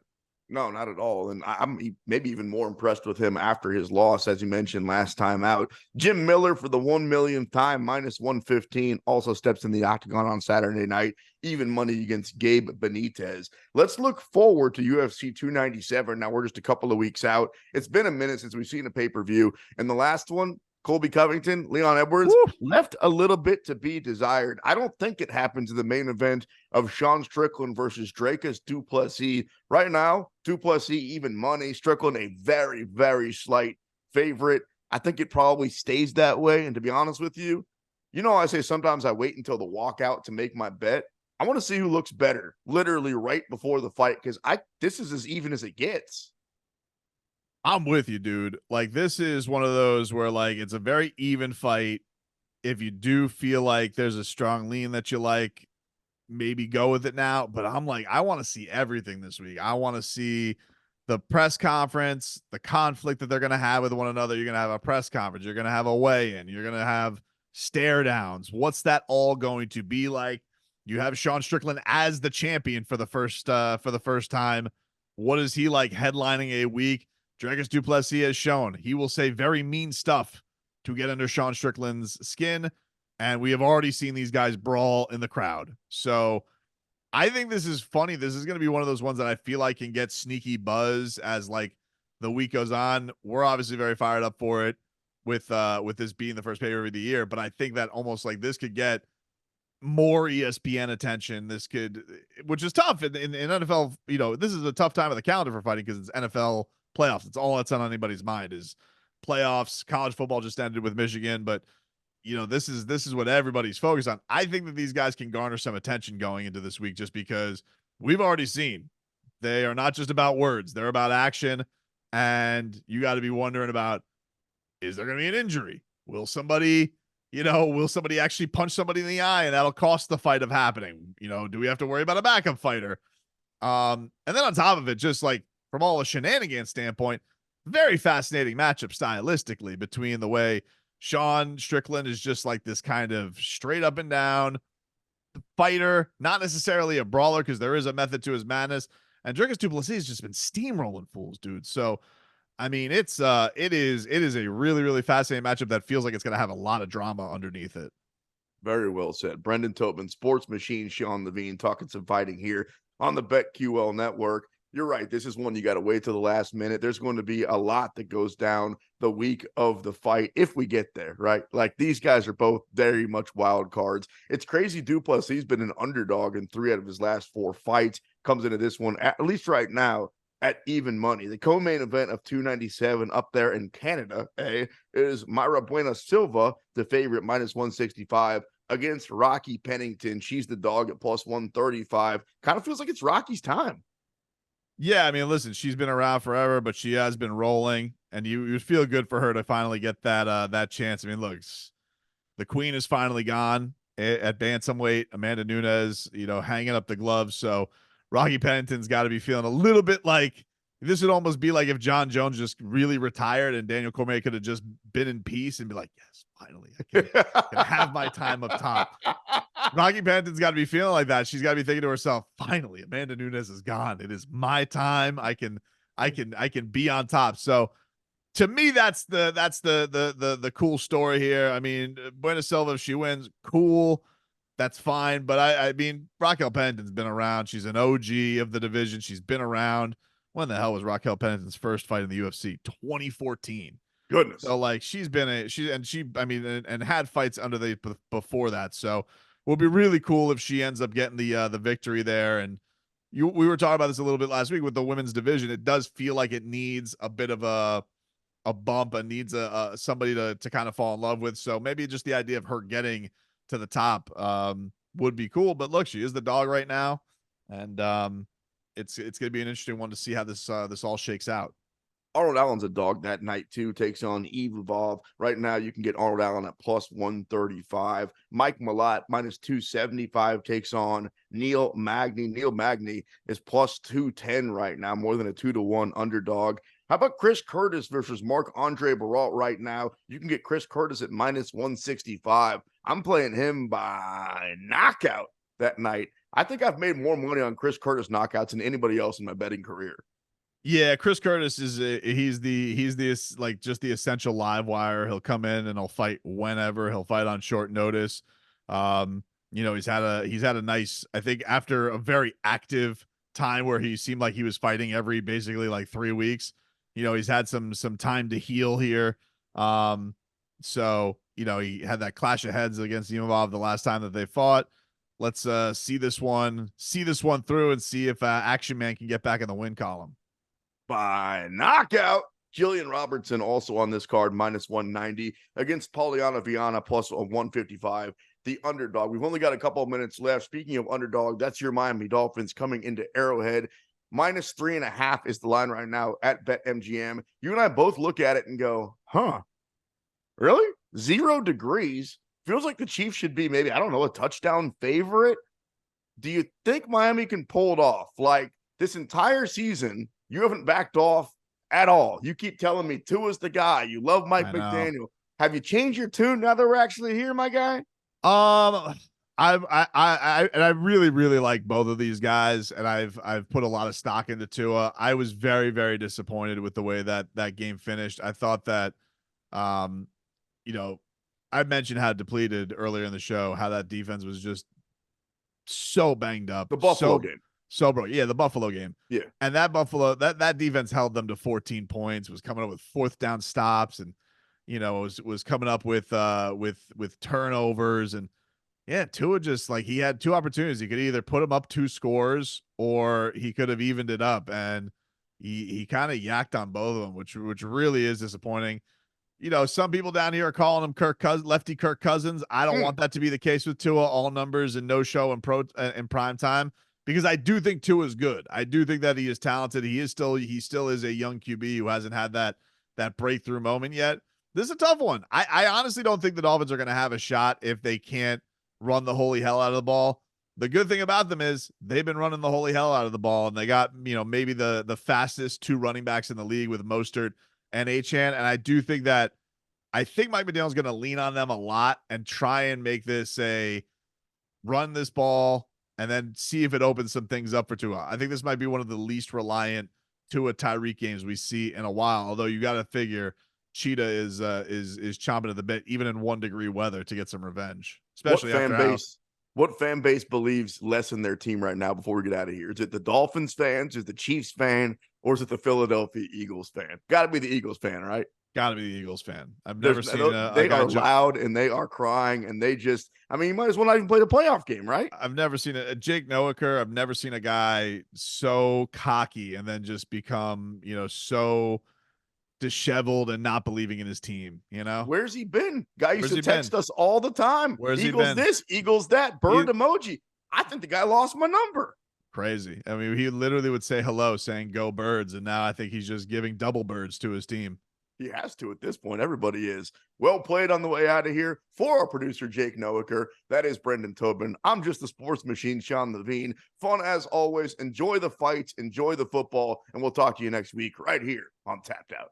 No, not at all. And I'm maybe even more impressed with him after his loss, as you mentioned last time out. Jim Miller for the 1 millionth time, minus 115, also steps in the octagon on Saturday night. Even money against Gabe Benitez. Let's look forward to UFC 297. Now, we're just a couple of weeks out. It's been a minute since we've seen a pay-per-view. And the last one, Colby Covington, Leon Edwards, left a little bit to be desired. I don't think it happens in the main event of Sean Strickland versus Dracus du Plessis. Right now, du Plessis even money. Strickland a very, very slight favorite. I think it probably stays that way. And to be honest with you, I say sometimes I wait until the walkout to make my bet. I want to see who looks better, literally right before the fight, because this is as even as it gets. I'm with you, dude. Like, this is one of those where, like, it's a very even fight. If you do feel like there's a strong lean that you like, maybe go with it now. But I'm like, I want to see everything this week. I want to see the press conference, the conflict that they're going to have with one another. You're going to have a press conference. You're going to have a weigh-in. You're going to have stare downs. What's that all going to be like? You have Sean Strickland as the champion for the first time. What is he like headlining a week? Dracus du Plessis has shown he will say very mean stuff to get under Sean Strickland's skin, and we have already seen these guys brawl in the crowd. So I think this is funny. This is going to be one of those ones that I feel like can get sneaky buzz as like the week goes on. We're obviously very fired up for it with this being the first pay-per-view of the year, but I think that almost like this could get more ESPN attention. This could, which is tough in NFL. This is a tough time of the calendar for fighting because it's NFL playoffs. It's all that's on anybody's mind is playoffs. College football just ended with Michigan, but this is what everybody's focused on. I think that these guys can garner some attention going into this week just because we've already seen they are not just about words. They're about action. And you got to be wondering about, is there going to be an injury? Will somebody actually punch somebody in the eye and that'll cost the fight of happening? Do we have to worry about a backup fighter? And then on top of it, just like from all a shenanigans standpoint, very fascinating matchup stylistically between the way Sean Strickland is just like this kind of straight up and down fighter, not necessarily a brawler because there is a method to his madness. And Dracus du Plessis has just been steamrolling fools, dude. So, I mean, it is a really, really fascinating matchup that feels like it's going to have a lot of drama underneath it. Very well said. Brendan Tobin, Sports Machine, Sean Levine, talking some fighting here on the BetQL Network. You're right. This is one you got to wait till the last minute. There's going to be a lot that goes down the week of the fight if we get there, right? Like, these guys are both very much wild cards. It's crazy. du Plessis has been an underdog in 3 out of his last 4 fights. Comes into this one, at least right now, at even money. The co-main event of 297 up there in Canada, is Mayra Bueno Silva, the favorite, minus 165 against Rocky Pennington. She's the dog at plus 135. Kind of feels like it's Rocky's time. Yeah, I mean, listen, she's been around forever, but she has been rolling, and you would feel good for her to finally get that chance. I mean, look, the queen is finally gone at bantamweight. Amanda Nunes, hanging up the gloves. So Rocky Pennington's got to be feeling a little bit like this would almost be like if John Jones just really retired and Daniel Cormier could have just been in peace and be like, yes, finally, I can have my time up top. Rocky Pennington's got to be feeling like that. She's got to be thinking to herself, finally, Amanda Nunes is gone. It is my time. I can be on top. So to me, that's the cool story here. I mean, Bueno Silva, if she wins, cool. that's fine. But I mean, Raquel Pennington's been around. She's an OG of the division. She's been around. When the hell was Raquel Pennington's first fight in the UFC? 2014. Goodness. So like she's been and had fights under before that. So will be really cool if she ends up getting the victory there. And we were talking about this a little bit last week with the women's division. It does feel like it needs a bit of a bump and needs somebody to kind of fall in love with. So maybe just the idea of her getting to the top would be cool. But look, she is the dog right now, and it's gonna be an interesting one to see how this all shakes out. Arnold Allen's a dog that night too. Takes on Eve Lvov. Right now, you can get Arnold Allen at plus 135. Mike Malott minus 275 takes on Neil Magny. Neil Magny is plus 210 right now, more than a 2-1 underdog. How about Chris Curtis versus Marc-Andre Baralt right now? You can get Chris Curtis at minus 165. I'm playing him by knockout that night. I think I've made more money on Chris Curtis knockouts than anybody else in my betting career. Yeah, Chris Curtis is he's like just the essential live wire. He'll come in and he'll fight whenever. He'll fight on short notice. He's had a nice, I think, after a very active time where he seemed like he was fighting every basically like 3 weeks. He's had some time to heal here. So he had that clash of heads against Imavov the last time that they fought. Let's see this one through and see if Action Man can get back in the win column. By knockout, Jillian Robertson also on this card, minus 190 against Poliana Viana, plus 155. The underdog. We've only got a couple of minutes left. Speaking of underdog, that's your Miami Dolphins coming into Arrowhead. Minus 3.5 is the line right now at BetMGM. You and I both look at it and go, huh, really? 0 degrees. Feels like the Chiefs should be maybe, I don't know, a touchdown favorite. Do you think Miami can pull it off? Like this entire season, you haven't backed off at all. You keep telling me Tua's the guy. You love Mike McDaniel. Have you changed your tune now that we're actually here, my guy? I really, really like both of these guys, and I've put a lot of stock into Tua. I was very, very disappointed with the way that game finished. I thought that, I mentioned how depleted earlier in the show, how that defense was just so banged up. The Buffalo game. So, bro, yeah, the Buffalo game. Yeah. And that Buffalo, that defense held them to 14 points, was coming up with 4th down stops, and, was coming up with turnovers. And yeah, Tua just like, he had 2 opportunities. He could either put him up 2 scores or he could have evened it up. And he kind of yacked on both of them, which really is disappointing. Some people down here are calling him lefty Kirk Cousins. I don't want that to be the case with Tua, all numbers and no show in prime time. Because I do think Tua is good. I do think that he is talented. He still is a young QB who hasn't had that breakthrough moment yet. This is a tough one. I honestly don't think the Dolphins are going to have a shot if they can't run the holy hell out of the ball. The good thing about them is they've been running the holy hell out of the ball, and they got maybe the fastest 2 running backs in the league with Mostert and Achane. And I do think that Mike McDaniel's going to lean on them a lot and try and make this a run this ball and then see if it opens some things up for Tua. I think this might be one of the least reliant Tua Tyreek games we see in a while. Although you got to figure Cheetah is chomping at the bit, even in 1 degree weather, to get some revenge. Especially what fan base believes less in their team right now before we get out of here? Is it the Dolphins fans? Is it the Chiefs fan? Or is it the Philadelphia Eagles fan? Got to be the Eagles fan, right? Got to be the Eagles fan. I've never seen they are loud and they are crying and they just, you might as well not even play the playoff game, right? I've never seen a Jake Noaker. I've never seen a guy so cocky and then just become, so disheveled and not believing in his team. Where's he been? Guy used to text us all the time. Where's Eagles he been? This, Eagles that, bird emoji. I think the guy lost my number. Crazy. I mean, he literally would say hello saying go Birds, and now I think he's just giving double birds to his team. He has to at this point. Everybody is. Well played on the way out of here. For our producer, Jake Noaker, that is Brendan Tobin. I'm just the sports machine, Sean Levine. Fun as always. Enjoy the fights. Enjoy the football. And we'll talk to you next week right here on Tapped Out.